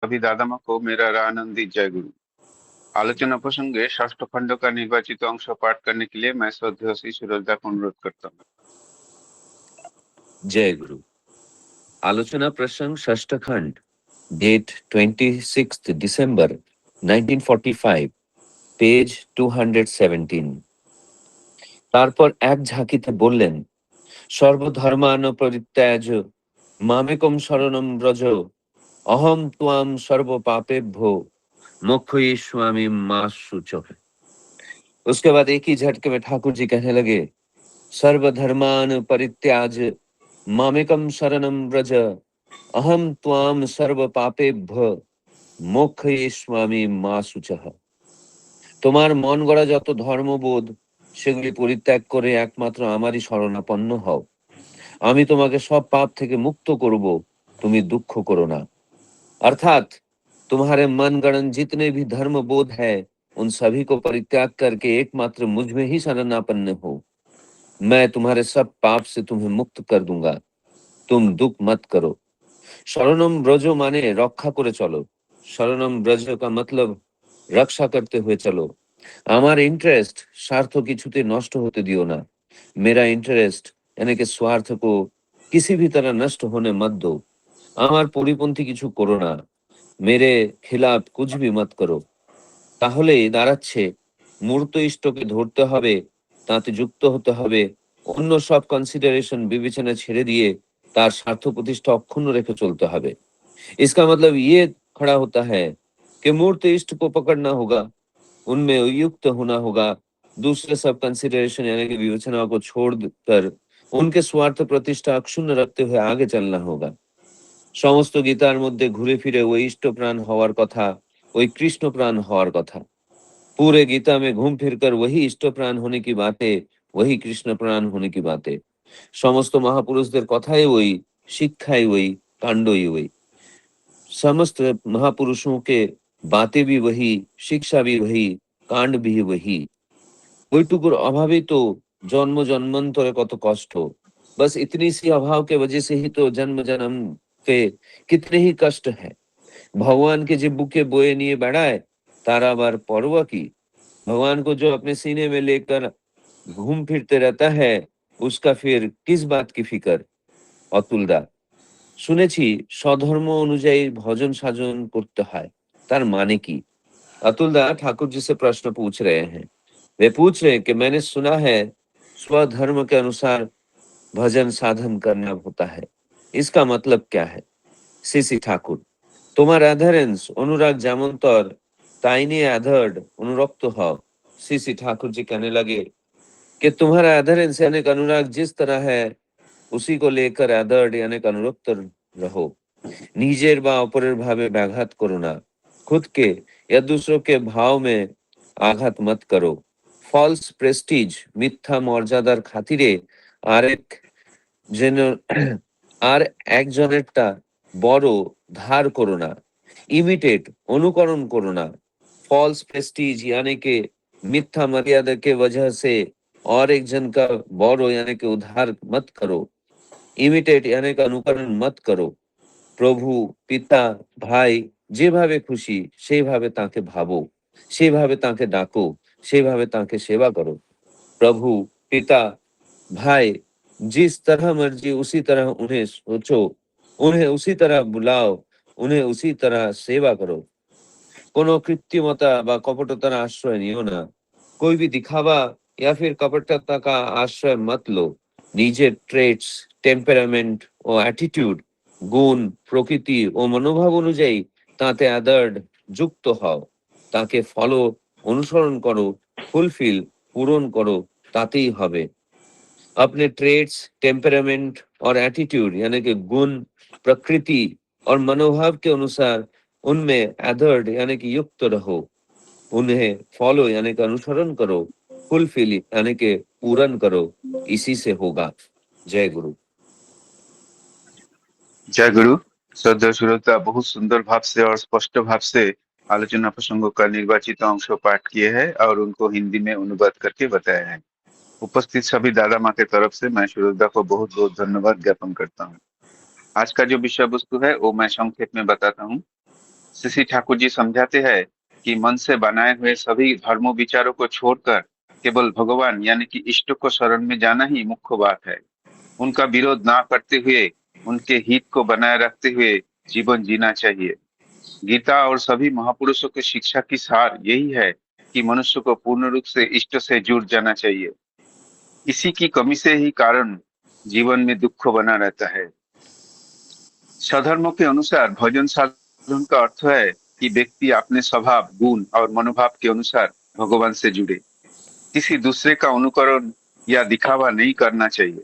सभी दादा माँ को मेरा रानंदी जय गुरु। आलोचना प्रसंगे षष्ठ खंड का निर्वाचित अंश पाठ करने के लिए मैं श्रद्धेय श्री सूरजदा को अनुरोध करता हूँ। जय गुरु। आलोचना प्रसंग षष्ठ खंड, डेट 26 दिसंबर 1945, পেজ 217। তারপর এক ঝাঁকিতে বললেন, সর্বধর্মান পরিত্যাজ মামেকম শরণম ব্রজ अहम त्वाम सर्व पापेभ्यो मोक्षयिष्यामि मा शुचः। उसके बाद एक ही झटके में ठाकुर जी कहने लगे, सर्वधर्मान परित्याज मामेकम शरणम व्रज अहम त्वाम सर्व पापेभ्यो मोक्षयिष्यामि मा शुचः। তোমার মন গড়া যত ধর্মবোধ সেগুলি পরিত্যাগ করে একমাত্র আমারই শরণাপন্ন হও, আমি তোমাকে সব পাপ থেকে মুক্ত করব, তুমি দুঃখ করো না। अर्थात तुम्हारे मन गणन जितने भी धर्म बोध है उन सभी को परित्याग करके एकमात्र मुझ में ही शरणापन्न हो, मैं तुम्हारे सब पाप से तुम्हें मुक्त कर दूंगा, तुम दुख मत करो। शरणम ब्रजो माने रक्षा करे चलो, शरणम ब्रज का मतलब रक्षा करते हुए चलो। আমার इंटरेस्ट स्वार्थ কিছুতে नष्ट होते दियो ना, मेरा इंटरेस्ट यानी कि स्वार्थ को किसी भी तरह नष्ट होने मत दो। আমার পরিপন্থী কিছু করো না, मेरे खिलाफ कुछ भी मत करो। তাহলেই দাঁড়াচ্ছে মূর্ত ইষ্টকে ধরতে হবে, তাতে যুক্ত হতে হবে, অন্য সব কনসিডারেশন বিবেচনা ছেড়ে দিয়ে তার স্বার্থ প্রতিষ্ঠা অক্ষুণ্ণ রেখে চলতে হবে। इसका मतलब ये खड़ा होता है कि मूर्त इष्ट को पकड़ना होगा, उनमें युक्त होना होगा, दूसरे सब कंसिडरेशन यानी कि विवेचना को छोड़कर उनके स्वार्थ प्रतिष्ठा अक्षुण्ण रखते हुए आगे चलना होगा। समस्त गीतार मध्य घुरे फिरे वही इष्ट प्राण हवार कथा, वही कृष्ण प्राण हवार कथा। पूरे गीता में घूम फिरकर वही इष्ट प्राण होने की बातें, वही कृष्ण प्राण होने की बातें। समस्त महापुरुषদের কথাই वही, शिक्षाई वही, कांडोई वही। समस्त महापुरुषों के बातें भी वही, शिक्षा भी वही, कांड भी वही। ওইটুকুর অভাবেই তো जन्म जन्मांतरे कत कष्ट। बस इतनी सी अभाव के वजह से ही तो जन्म जन्म के कितने ही कष्ट है। भगवान के जो बुके बोए निये बेड़ाए तार आबार परवा की। भगवान को जो अपने सीने में लेकर घूम फिरते रहता है उसका फिर किस बात की फिक्र। अतुलदा, শুনেছি স্বধর্ম অনুযায়ী भजन साजन करते হয়, तार माने की? अतुलदा ठाकुर जी से प्रश्न पूछ रहे हैं। वे पूछ रहे हैं कि मैंने सुना है स्वधर्म के अनुसार भजन साधन करना होता है, इसका मतलब क्या है? सीसी ठाकुर, তোমার অ্যাডারেন্স অনুরাগ যেমন তর তাই নিয়ে অ্যাধার্ড অনুরক্ত হও। सीसी ठाकुर जी कहने लगे कि तुम्हारा एडहेरेंस यानी कि अनुराग जिस तरह है उसी को लेकर एडर्ड यानी कि अनुरक्त रहो। নিজের বা অপরের ভাবে ব্যাঘাত করো না, खुद के या दूसरों के भाव में आघात मत करो। फॉल्स प्रेस्टीज मिथ्या मर्यादार खातिरे आरेक যেন আর একজনেরটা বড় ধার করো না, इमिटेट अनुकरण करो ना। फॉल्स प्रेस्टीज यानी कि मिथ्या मर्यादा के वजह से और एक जन का बड़ो यानी कि उधार मत करो। इमिटेट यानी कि अनुकरण मत करो। প্রভু, পিতা, ভাই যেভাবে খুশি সেইভাবে তাকে ভাবো, সেইভাবে তাকে ডাকো, সেইভাবে তাকে সেবা করো। प्रभु, पिता, भाई जिस तरह मर्जी उसी तरह उन्हें सोचो, उन्हें उसी तरह बुलाओ, उन्हें उसी तरह सेवा करो। কোনো কৃত্রিমতা বা কপটতার আশ্রয় নিও না। कोई भी दिखावा या फिर कपटता का आश्रय मत लो। নিজের ট্রেটস, টেম্পারামেন্ট ও অ্যাটিটিউড, গুণ, প্রকৃতি ও মনোভাব অনুযায়ী তাতে আদার্ড যুক্ত হও, তাকে ফলো, অনুসরণ করো, ফুলফিল, পূরণ করো, তাতেই হবে। अपने ट्रेट्स, टेम्परामेंट और एटीट्यूड यानी कि गुण, प्रकृति और मनोभाव के अनुसार उनमें एडर्ड यानी कि युक्त रहो, उन्हें फॉलो यानी कि अनुसरण करो, फुलफिल यानी कि पूर्ण करो, इसी से होगा। जय गुरु। जय गुरु। श्रद्धेय श्रोता बहुत सुंदर भाव से और स्पष्ट भाव से आलोचना प्रसंगों का निर्वाचित अंश पाठ किए हैं और उनको हिंदी में अनुवाद करके बताया है। उपस्थित सभी दादा माँ के तरफ से मैं श्रोता को बहुत बहुत धन्यवाद ज्ञापन करता हूँ। आज का जो विषय वस्तु है वो मैं संक्षेप में बताता हूँ। श्री ठाकुर जी समझाते हैं कि मन से बनाए हुए सभी धर्मों विचारों को छोड़कर केवल भगवान यानी कि इष्ट को शरण में जाना ही मुख्य बात है। उनका विरोध ना करते हुए, उनके हित को बनाए रखते हुए जीवन जीना चाहिए। गीता और सभी महापुरुषों की शिक्षा की सार यही है कि मनुष्य को पूर्ण रूप से इष्ट से जुड़ जाना चाहिए। किसी की कमी से ही कारण जीवन में दुख बना रहता है। स्वधर्मों के अनुसार भजन साधन का अर्थ है कि व्यक्ति अपने स्वभाव, गुण और मनोभाव के अनुसार भगवान से जुड़े। किसी दूसरे का अनुकरण या दिखावा नहीं करना चाहिए।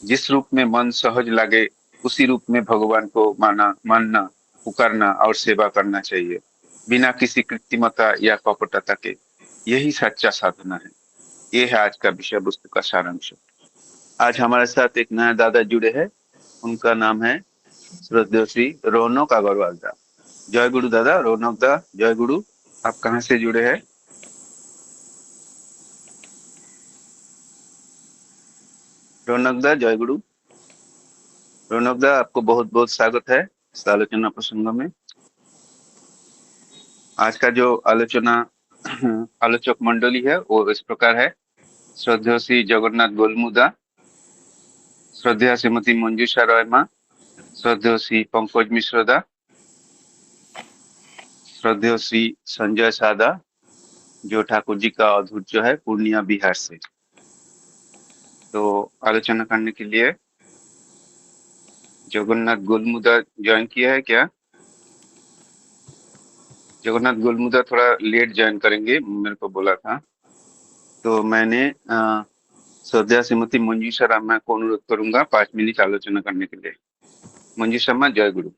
जिस रूप में मन सहज लगे, उसी रूप में भगवान को मानना, पुकारना और सेवा करना चाहिए, बिना किसी कृत्रिमता या कपटता के। यही सच्चा साधना है। ये है आज का विषय वस्तु का सारांश। आज हमारे साथ एक नया दादा जुड़े हैं। उनका नाम है श्रद्धेय श्री रौनक अग्रवाल दा। जय गुरु दादा, रौनक दा, जय गुरु। आप कहाँ से जुड़े हैं? रौनक दा, जय गुरु। रौनक दा, आपको बहुत बहुत स्वागत है इस आलोचना प्रसंग में। आज का जो आलोचना आलोचक मंडली है वो इस प्रकार है। श्रद्धेय श्री जगन्नाथ गोलमुदा, श्रद्धेय श्रीमती मंजूषा रॉय माँ, श्रद्धेय श्री पंकज मिश्र दा, श्रद्धेय श्री संजय सादा, जो ठाकुर जी का अवधूत जो है पूर्णिया बिहार से। तो आलोचना करने के लिए जगन्नाथ गोलमुदा ज्वाइन किया है क्या? जगन्नाथ गोलमुदा थोड़ा लेट ज्वाइन करेंगे, मेरे को बोला था। तो मैंने श्रद्धेय श्रीमती मंजूषा रामा को अनुरोध करूंगा 5 मिनट आलोचना करने के लिए। मंजूषा माँ, जय गुरु।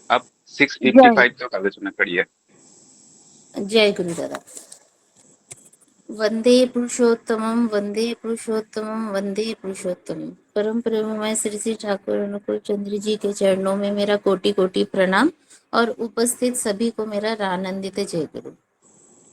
आप जय 6:55 तक आलोचना करिए। जय गुरु दादा। वंदे पुरुषोत्तमम वंदे पुरुषोत्तमम। परम प्रेममय श्री श्री ठाकुर अनुकूल चंद्र जी के चरणों में मेरा कोटि कोटि प्रणाम और उपस्थित सभी को मेरा आनंदित जय गुरु।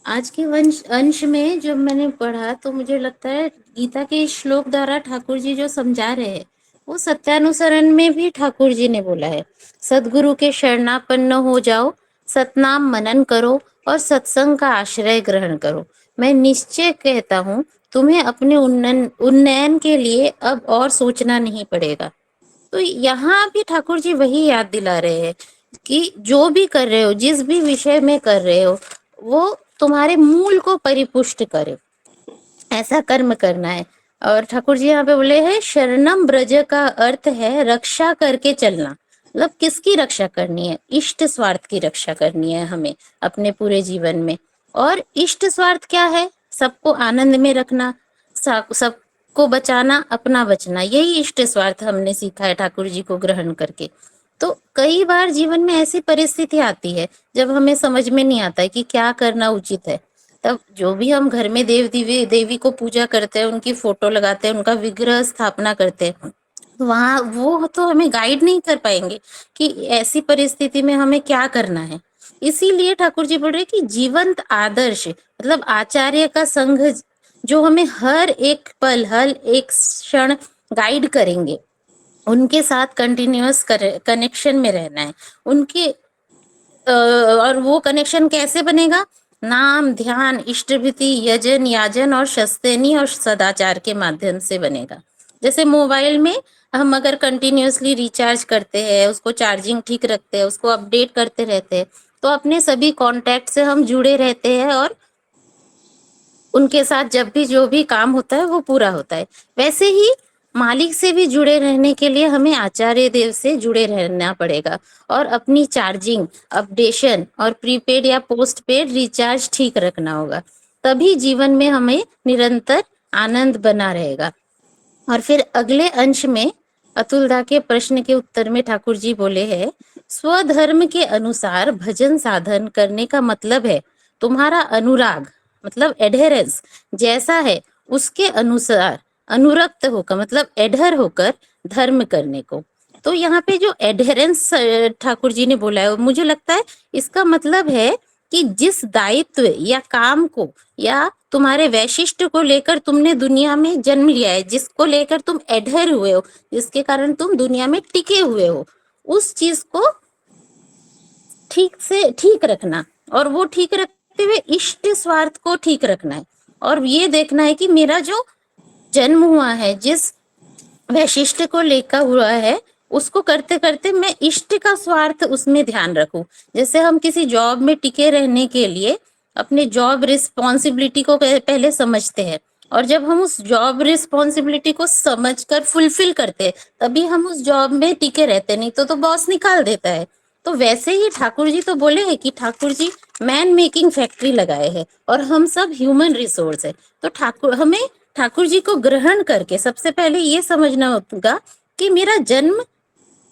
आज के वंश अंश में जब मैंने पढ़ा तो मुझे लगता है गीता के इस श्लोक द्वारा ठाकुर जी जो समझा रहे हैं वो सत्यानुसरण में भी ठाकुर जी ने बोला है। सदगुरु के शरणापन्न हो जाओ, सतनाम मनन करो और सत्संग का आश्रय ग्रहण करो। मैं निश्चय कहता हूँ तुम्हें अपने उन्नयन के लिए अब और सोचना नहीं पड़ेगा। तो यहाँ भी ठाकुर जी वही याद दिला रहे हैं कि जो भी कर रहे हो, जिस भी विषय में कर रहे हो, वो तुम्हारे मूल को परिपुष्ट करे, ऐसा कर्म करना है। और ठाकुर जी यहाँ पे बोले हैं शरणम ब्रज का अर्थ है रक्षा करके चलना। मतलब किसकी रक्षा करनी है? इष्ट स्वार्थ की रक्षा करनी है हमें अपने पूरे जीवन में। और इष्ट स्वार्थ क्या है? सबको आनंद में रखना, सबको बचाना, अपना बचना, यही इष्ट स्वार्थ हमने सीखा है ठाकुर जी को ग्रहण करके। तो कई बार जीवन में ऐसी परिस्थिति आती है जब हमें समझ में नहीं आता है कि क्या करना उचित है। तब जो भी हम घर में देवी को पूजा करते हैं, उनकी फोटो लगाते हैं, उनका विग्रह स्थापना करते हैं, वहां वो तो हमें गाइड नहीं कर पाएंगे कि ऐसी परिस्थिति में हमें क्या करना है। इसीलिए ठाकुर जी बोल रहे कि जीवंत आदर्श मतलब आचार्य का संघ जो हमें हर एक पल, हर एक क्षण गाइड करेंगे, उनके साथ कंटिन्यूअस कनेक्शन में रहना है। उनके और वो कनेक्शन कैसे बनेगा? नाम, ध्यान, इष्टभृति, यजन, याजन और शस्त्रनी और सदाचार के माध्यम से बनेगा। जैसे मोबाइल में हम अगर कंटिन्यूअसली रिचार्ज करते हैं, उसको चार्जिंग ठीक रखते हैं, उसको अपडेट करते रहते हैं, तो अपने सभी कॉन्टैक्ट से हम जुड़े रहते हैं और उनके साथ जब भी जो भी काम होता है वो पूरा होता है। वैसे ही मालिक से भी जुड़े रहने के लिए हमें आचार्य देव से जुड़े रहना पड़ेगा और अपनी चार्जिंग, अपडेशन और प्रीपेड या पोस्ट पेड रिचार्ज ठीक रखना होगा। तभी जीवन में हमें निरंतर आनंद बना रहेगा। और फिर अगले अंश में अतुलदा के प्रश्न के उत्तर में ठाकुर जी बोले हैं स्वधर्म के अनुसार भजन साधन करने का मतलब है तुम्हारा अनुराग मतलब एडहेरेंस जैसा है उसके अनुसार अनुरक्त होकर मतलब एडहर होकर धर्म करने को। तो यहाँ पे जो एडहेरेंस ठाकुर जी ने बोला है मुझे लगता है इसका मतलब है कि जिस दायित्व या काम को या तुम्हारे वैशिष्ट्य को लेकर तुमने दुनिया में जन्म लिया है, जिसको लेकर तुम एडहर हुए हो, जिसके कारण तुम दुनिया में टिके हुए हो, उस चीज को ठीक से ठीक रखना, और वो ठीक रखते हुए इष्ट स्वार्थ को ठीक रखना है, और ये देखना है कि मेरा जो जन्म हुआ है, जिस वैशिष्ट को लेकर हुआ है, उसको करते करते मैं इष्ट का स्वार्थ उसमें ध्यान रखूं। जैसे हम किसी जॉब में टिके रहने के लिए अपने जॉब रिस्पॉन्सिबिलिटी को पहले समझते हैं, और जब हम उस जॉब रिस्पॉन्सिबिलिटी को समझकर फुलफिल करते हैं, तभी हम उस जॉब में टिके रहते, नहीं तो बॉस निकाल देता है। तो वैसे ही ठाकुर जी तो बोले हैं कि Thakur ji man making factory लगाए हैं, और हम सब ह्यूमन रिसोर्स है। तो ठाकुर जी को ग्रहण करके सबसे पहले ये समझना होगा कि मेरा जन्म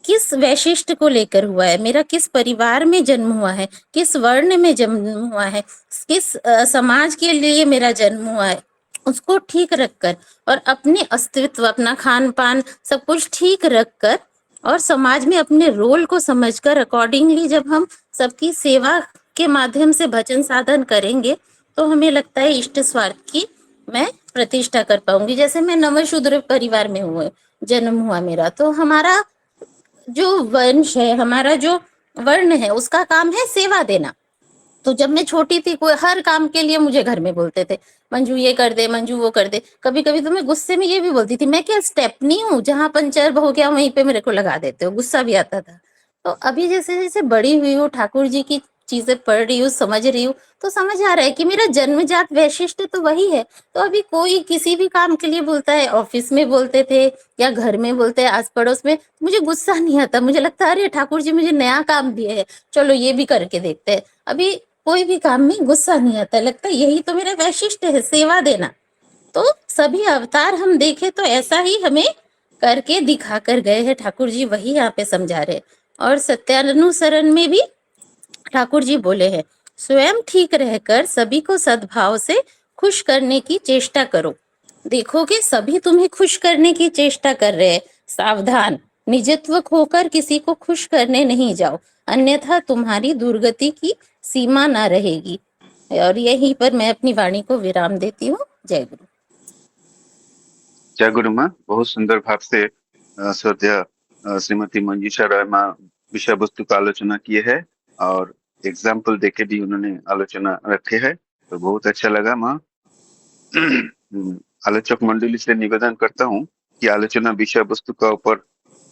किस वैशिष्ट को लेकर हुआ है, मेरा किस परिवार में जन्म हुआ है, किस वर्ण में जन्म हुआ है, किस समाज के लिए मेरा जन्म हुआ है, उसको ठीक रखकर, और अपने अस्तित्व, अपना खान पान सब कुछ ठीक रखकर, और समाज में अपने रोल को समझकर अकॉर्डिंगली जब हम सबकी सेवा के माध्यम से भजन साधन करेंगे, तो हमें लगता है इष्ट स्वार्थ की मैं प्रतिष्ठा कर पाऊंगी। जैसे मैं नवशूद्र परिवार में हुआ, जन्म हुआ मेरा, तो हमारा जो वंश है, हमारा जो वर्ण है, उसका काम है सेवा देना। तो जब मैं छोटी थी, कोई हर काम के लिए मुझे घर में बोलते थे, मंजू ये कर दे, मंजू वो कर दे। कभी कभी तो मैं गुस्से में ये भी बोलती थी, मैं क्या स्टेपनी हूँ, जहां पंचर हो गया वहीं पे मेरे को लगा देते हो। गुस्सा भी आता था। तो अभी जैसे जैसे बड़ी हुई हूँ, ठाकुर जी की चीजें पढ़ रही हूँ, समझ रही हूँ, तो समझ आ रहा है कि मेरा जन्मजात वैशिष्ट तो वही है। तो अभी कोई किसी भी काम के लिए बोलता है, ऑफिस में बोलते थे या घर में बोलते हैं, आस पड़ोस में, मुझे गुस्सा नहीं आता। मुझे लगता है अरे ठाकुर जी मुझे नया काम दिए है, चलो ये भी करके देखते हैं। अभी कोई भी काम में गुस्सा नहीं आता, लगता है यही तो मेरा वैशिष्ट है, सेवा देना। तो सभी अवतार हम देखें तो ऐसा ही हमें करके दिखा कर गए हैं ठाकुर जी, वही यहाँ पे समझा रहे। और सत्यानुसरण में भी ठाकुर जी बोले हैं, स्वयं ठीक रहकर सभी को सद्भाव से खुश करने की चेष्टा करो। देखोगे सभी तुम्हें खुश करने की चेष्टा कर रहे हैं, सावधान, निजत्व खोकर किसी को खुश करने नहीं जाओ, अन्यथा तुम्हारी दुर्गति की सीमा ना रहेगी। और यहीं पर मैं अपनी वाणी को विराम देती हूँ। जय गुरु। जय गुरु माँ। बहुत सुंदर भाव से श्रद्धेय श्रीमती मंजूषा राय माँ विषय वस्तु का आलोचना किए है, और एग्जाम्पल देके भी उन्होंने आलोचना रखे है, तो बहुत अच्छा लगा माँ। आलोचक मंडली से निवेदन करता हूँ कि आलोचना विषय वस्तु का ऊपर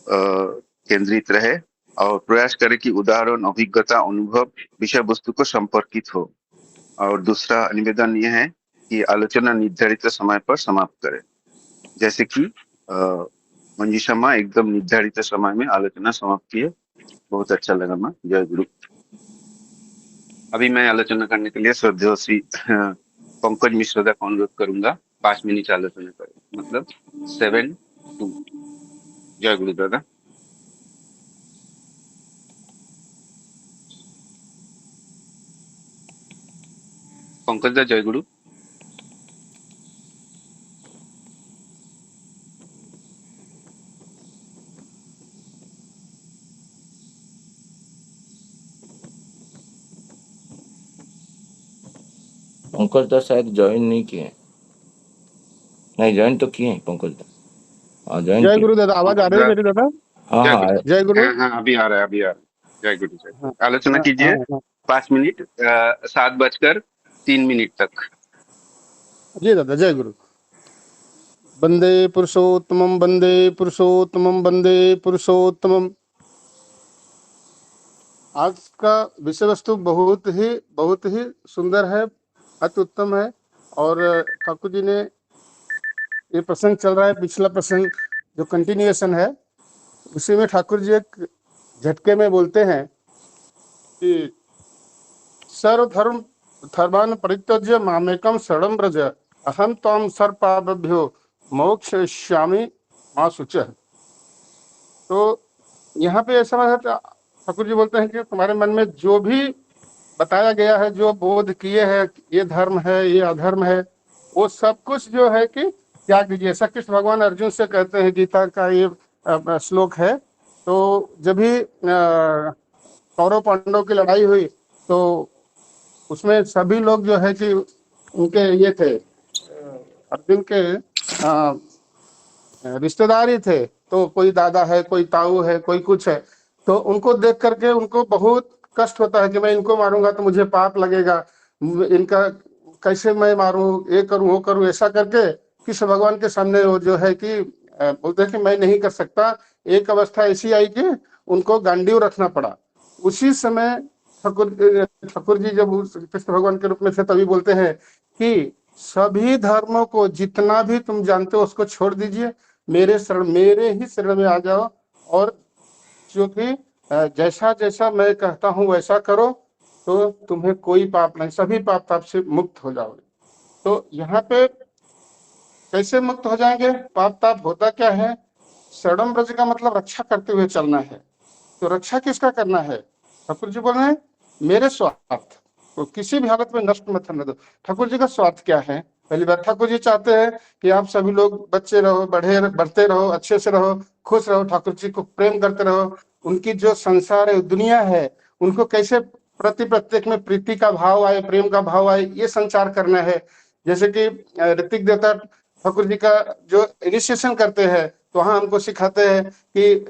केंद्रित रहे, और प्रयास करें कि उदाहरण, अभिज्ञता, अनुभव विषय वस्तु को संपर्कित हो। और दूसरा निवेदन यह है कि आलोचना निर्धारित समय पर समाप्त करें, जैसे कि मंजूषा माँ एकदम निर्धारित समय में आलोचना समाप्त की है। बहुत अच्छा लगा माँ। जय गुरु। अभी मैं आलोचना करने के लिए श्रद्धेय श्री पंकज मिश्रा का अनुरोध करूंगा, 5 मिनट आलोचना करें, मतलब 7-2। जय गुरु दादा। पंकज दा, जय गुरु। पंकज दा शायद ज्वाइन नहीं किए। नहीं, ज्वाइन तो किए हैं पंकज दा। हाँ, ज्वाइन जय किए। गुरु दादा, आवाज आ रही है मेरी दादा? हाँ जय हाँ गुरु। जय गुरु। हाँ हाँ, अभी आ रहा है, अभी आ रहा है। जय गुरु, जय हाँ, गुरु। आलोचना हाँ, कीजिए हाँ, 5 मिनट, 7:03 तक। जी दादा, जय गुरु। वंदे पुरुषोत्तमम, वंदे पुरुषोत्तमम, वंदे पुरुषोत्तमम। आज का विषय वस्तु बहुत ही सुंदर है, अति उत्तम है। और ठाकुर जी ने ये प्रसंग चल रहा है, पिछला प्रसंग जो कंटिन्यूएशन है, उसी में ठाकुर जी एक झटके में बोलते हैं कि सर्वधर्म धर्मान परित्यज्य मामेकम शरणं व्रज, अहम त्वां सर्वपापेभ्यो मोक्षयिष्यामि मा शुचः। तो यहाँ पे ऐसा है, ठाकुर जी बोलते हैं कि तुम्हारे मन में जो भी बताया गया है, जो बोध किए हैं, ये धर्म है, ये अधर्म है, वो सब कुछ जो है कि त्याग दीजिए। ऐसा कृष्ण भगवान अर्जुन से कहते हैं, गीता का ये श्लोक है। तो जब भी कौरव पांडव की लड़ाई हुई, तो उसमें सभी लोग जो है कि उनके ये थे, अर्जुन के रिश्तेदार ही थे। तो कोई दादा है, कोई ताऊ है, कोई कुछ है। तो उनको देख करके उनको बहुत कष्ट होता है कि मैं इनको मारूंगा तो मुझे पाप लगेगा, इनका कैसे मैं मारूं, ये करूं वो करूं, ऐसा करके कृष्ण भगवान के सामने वो जो है कि बोलते हैं कि मैं नहीं कर सकता। एक अवस्था ऐसी आई कि उनको गांडीव रखना पड़ा। उसी समय ठाकुर जी जब कृष्ण भगवान के रूप में थे तभी बोलते हैं कि सभी धर्मों को जितना भी तुम जानते हो उसको छोड़ दीजिए, मेरे ही शरण में आ जाओ, और जो कि जैसा जैसा मैं कहता हूं वैसा करो, तो तुम्हें कोई पाप नहीं, सभी पाप ताप से मुक्त हो जाओगे। तो यहाँ पे कैसे मुक्त हो जाएंगे? पाप ताप होता क्या है? शरणम ब्रज का मतलब रक्षा करते हुए चलना है। तो रक्षा किसका करना है? ठाकुर जी बोल रहे हैं मेरे स्वार्थ को किसी भी हालत में नष्ट मत होने दो। ठाकुर जी का स्वार्थ क्या है? पहली बात, ठाकुर जी चाहते हैं कि आप सभी लोग बच्चे रहो, बढ़ते रहो, अच्छे से रहो, खुश रहो, ठाकुर जी को प्रेम करते रहो। उनकी जो संसार है, दुनिया है, उनको कैसे प्रत्येक में प्रीति का भाव आए, प्रेम का भाव आए, ये संचार करना है। जैसे कि ऋतिक देवता ठाकुर जी का जो इनिशिएशन करते हैं तो वहां हमको सिखाते हैं कि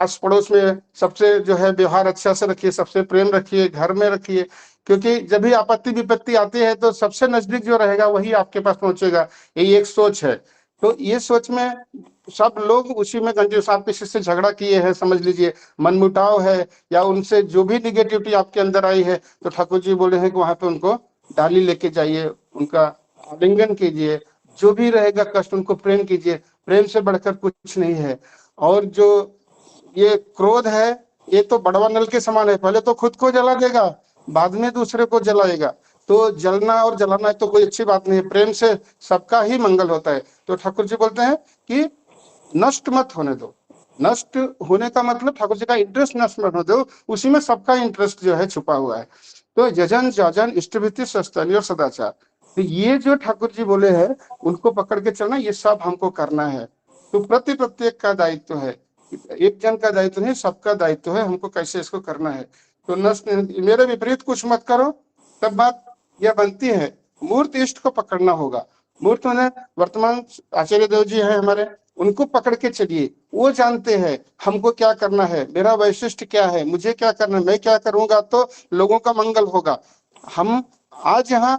आस पड़ोस में सबसे जो है व्यवहार अच्छा से रखिए, सबसे प्रेम रखिए, घर में रखिए, क्योंकि जब भी आपत्ति विपत्ति आती है तो सबसे नजदीक जो रहेगा वही आपके पास पहुंचेगा। यही एक सोच है। तो ये सोच में सब लोग उसी में कंटिन्यूस, आप किसी से झगड़ा किए हैं, समझ लीजिए मनमुटाव है, या उनसे जो भी निगेटिविटी आपके अंदर आई है, तो ठाकुर जी बोले हैं कि वहां पे उनको डाली लेके जाइए, उनका आलिंगन कीजिए, जो भी रहेगा कष्ट उनको प्रेम कीजिए, प्रेम से बढ़कर कुछ नहीं है। और जो ये क्रोध है, ये तो बड़वा नल के समान है, पहले तो खुद को जला देगा, बाद में दूसरे को जलाएगा। तो जलना और जलाना तो कोई अच्छी बात नहीं है, प्रेम से सबका ही मंगल होता है। तो ठाकुर जी बोलते हैं कि नष्ट मत होने दो। नष्ट होने का मतलब ठाकुर जी का इंटरेस्ट नष्ट मत होने दो, उसी में सबका इंटरेस्ट जो है छुपा हुआ है। तो यजन जाजन इष्टभीति सस्तनीय और सदाचार, तो ये जो ठाकुर जी बोले हैं उनको पकड़ के चलना, ये सब हमको करना है। तो प्रत्येक का दायित्व है, एक जन का दायित्व नहीं, सबका दायित्व है, हमको कैसे इसको करना है। तो नष्ट, मेरे विपरीत कुछ मत करो। तब बात यह बनती है मूर्त इष्ट को पकड़ना होगा। मूर्त में वर्तमान आचार्य देव जी है हमारे, उनको पकड़ के चलिए, वो जानते हैं हमको क्या करना है, मेरा वैशिष्ट क्या है, मुझे क्या करना है, मैं क्या करूंगा तो लोगों का मंगल होगा। हम आज यहाँ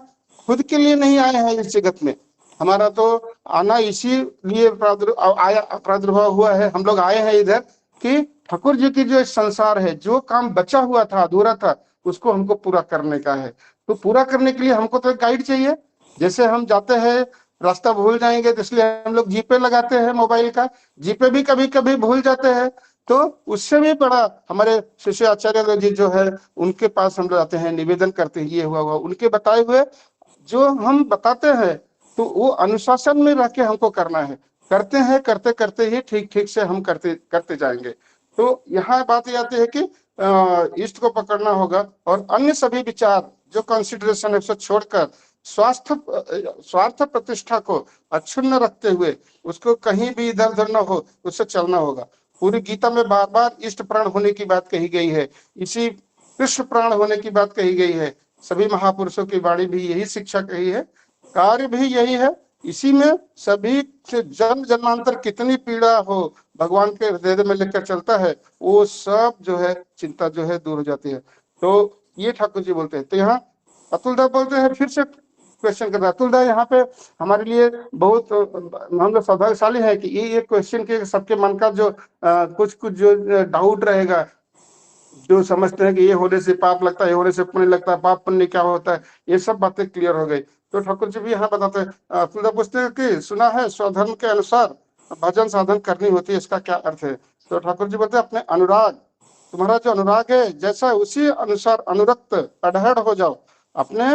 खुद के लिए नहीं आए हैं इस जगत में, हमारा तो आना इसीलिए प्रादुर्भाव हुआ है। हम लोग आए हैं इधर कि ठाकुर जी की जो संसार है, जो काम बचा हुआ था, अधूरा था, उसको हमको पूरा करने का है। तो पूरा करने के लिए हमको तो एक गाइड चाहिए। जैसे हम जाते हैं रास्ता भूल जाएंगे तो इसलिए हम लोग जीपे लगाते हैं मोबाइल का, जीपे भी कभी कभी भूल जाते हैं, तो उससे भी बड़ा हमारे शिष्य आचार्य जी जो है उनके पास हम लोग आते हैं, निवेदन करते हैं, ये हुआ उनके बताए हुए जो हम बताते हैं, तो वो अनुशासन में रह के हमको करना है। करते हैं, करते करते ही ठीक ठीक से हम करते करते जाएंगे। तो यहाँ बात ये आती है कि इष्ट को पकड़ना होगा, और अन्य सभी विचार जो कंसिडरेशन है उसको छोड़कर स्वार्थ प्रतिष्ठा को अक्षुण्ण रखते हुए, उसको कहीं भी इधर उधर न हो, उससे चलना होगा। पूरी गीता में बार बार इष्ट प्राण होने की बात कही गई है, इसी कृष्ण प्राण होने की बात कही गई है। सभी महापुरुषों की वाणी भी यही शिक्षा कही है, कार्य भी यही है। इसी में सभी से जन्म जन्मांतर कितनी पीड़ा हो, भगवान के हृदय में लेकर चलता है, वो सब जो है चिंता जो है दूर हो जाती है। तो ये ठाकुर जी बोलते हैं। तो यहाँ अतुलदा बोलते हैं, फिर से क्वेश्चन कर रहा है अतुलदा यहाँ पे हमारे लिए बहुत हम लोग सौभाग्यशाली है कि ये क्वेश्चन के सबके मन का जो कुछ कुछ जो डाउट रहेगा, जो समझते हैं कि ये होने से पाप लगता है, ये होने से पुण्य लगता है, पाप पुण्य क्या होता है, ये सब बातें क्लियर हो गई। तो ठाकुर जी भी यहाँ बताते हैं, पूछते हैं कि सुना है स्वधर्म के अनुसार भजन साधन करनी होती है, इसका क्या अर्थ है? तो ठाकुर जी बोलते हैं अपने अनुराग, तुम्हारा जो अनुराग है जैसा उसी अनुसार अनुरक्त अडहड़ हो जाओ, अपने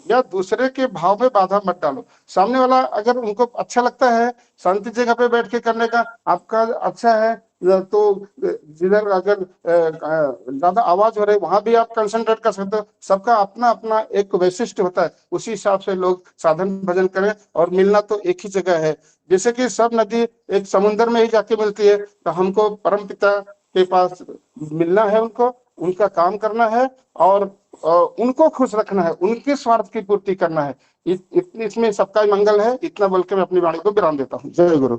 या दूसरे के भाव में बाधा मत डालो। सामने वाला अगर उनको अच्छा लगता है शांति जगह पे बैठ के करने का, आपका अच्छा है, तो जिधर अगर ज्यादा आवाज हो रही वहां भी आप कंसंट्रेट कर सकते हो। सबका अपना अपना एक वैशिष्ट होता है, उसी हिसाब से लोग साधन भजन करें। और मिलना तो एक ही जगह है, जैसे कि सब नदी एक समुन्द्र में ही जाके मिलती है, तो हमको परम पिता के पास मिलना है, उनको उनका काम करना है, और उनको खुश रखना है, उनके स्वार्थ की पूर्ति करना है। इसमें सबका ही मंगल है। इतना बोल के मैं अपनी वाणी को विराम देता हूँ। जय गुरु।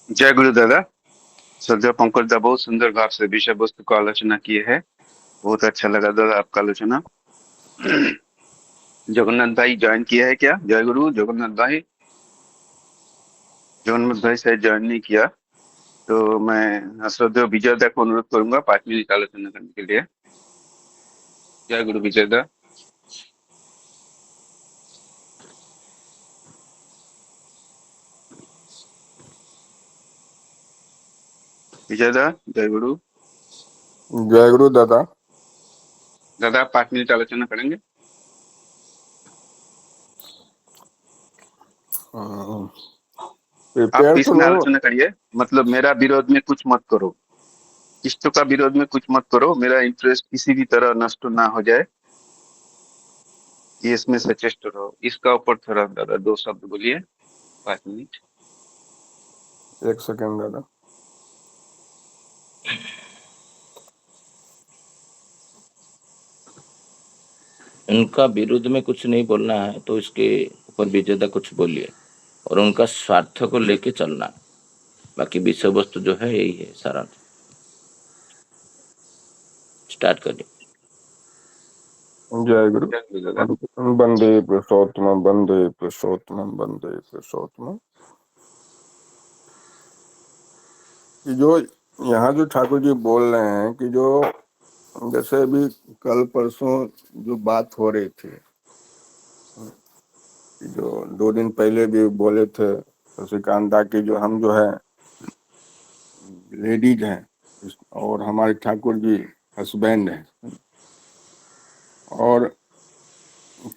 जय गुरु दादा। श्रद्धा पंकज दा बहुत सुंदर भाव से विषय वस्तु को आलोचना किए है। बहुत अच्छा लगा दादा आपका आलोचना। जगन्नाथ भाई ज्वाइन किया है क्या? जय गुरु जगन्नाथ भाई। जगन्नाथ भाई शायद ज्वाइन नहीं किया, तो मैं श्रद्धेय विजय दा को अनुरोध करूंगा 5 मिनट आलोचना करने के लिए। जय गुरु विजय दा। विजय दा, जय गुरु। जय गुरु दादा। दादा आप 5 मिनट आलोचना करेंगे? आप प्रिपेयर तो इसमें नहीं। आलोचना करिए, मतलब मेरा विरोध में कुछ मत करो, इष्टों का विरोध में कुछ मत करो, मेरा इंटरेस्ट किसी भी तरह नष्ट ना हो जाए, ये इसमें सचेष्ट रहो। इसका ऊपर थोड़ा दादा 2 शब्द बोलिए, 5 मिनट। एक सेकंड दादा। उनका विरुद्ध में कुछ नहीं बोलना है तो इसके ऊपर विजेता कुछ बोलिए, और उनका स्वार्थ को लेके चलना है। बाकी विषय वस्तु जो है यही है सारा। स्टार्ट करिए। जय गुरु। जय गुरु दादा। वंदे पुरुषोत्तम वंदे पुरुषोत्तम वंदे पुरुषोत्तम। कि जो यहाँ जो ठाकुर जी बोल रहे हैं कि जो जैसे अभी कल परसों जो बात हो रही थी, कि जो 2 दिन पहले भी बोले थे शशिकांता की, जो हम जो है लेडीज हैं और हमारे ठाकुर जी हस्बैंड हैं, और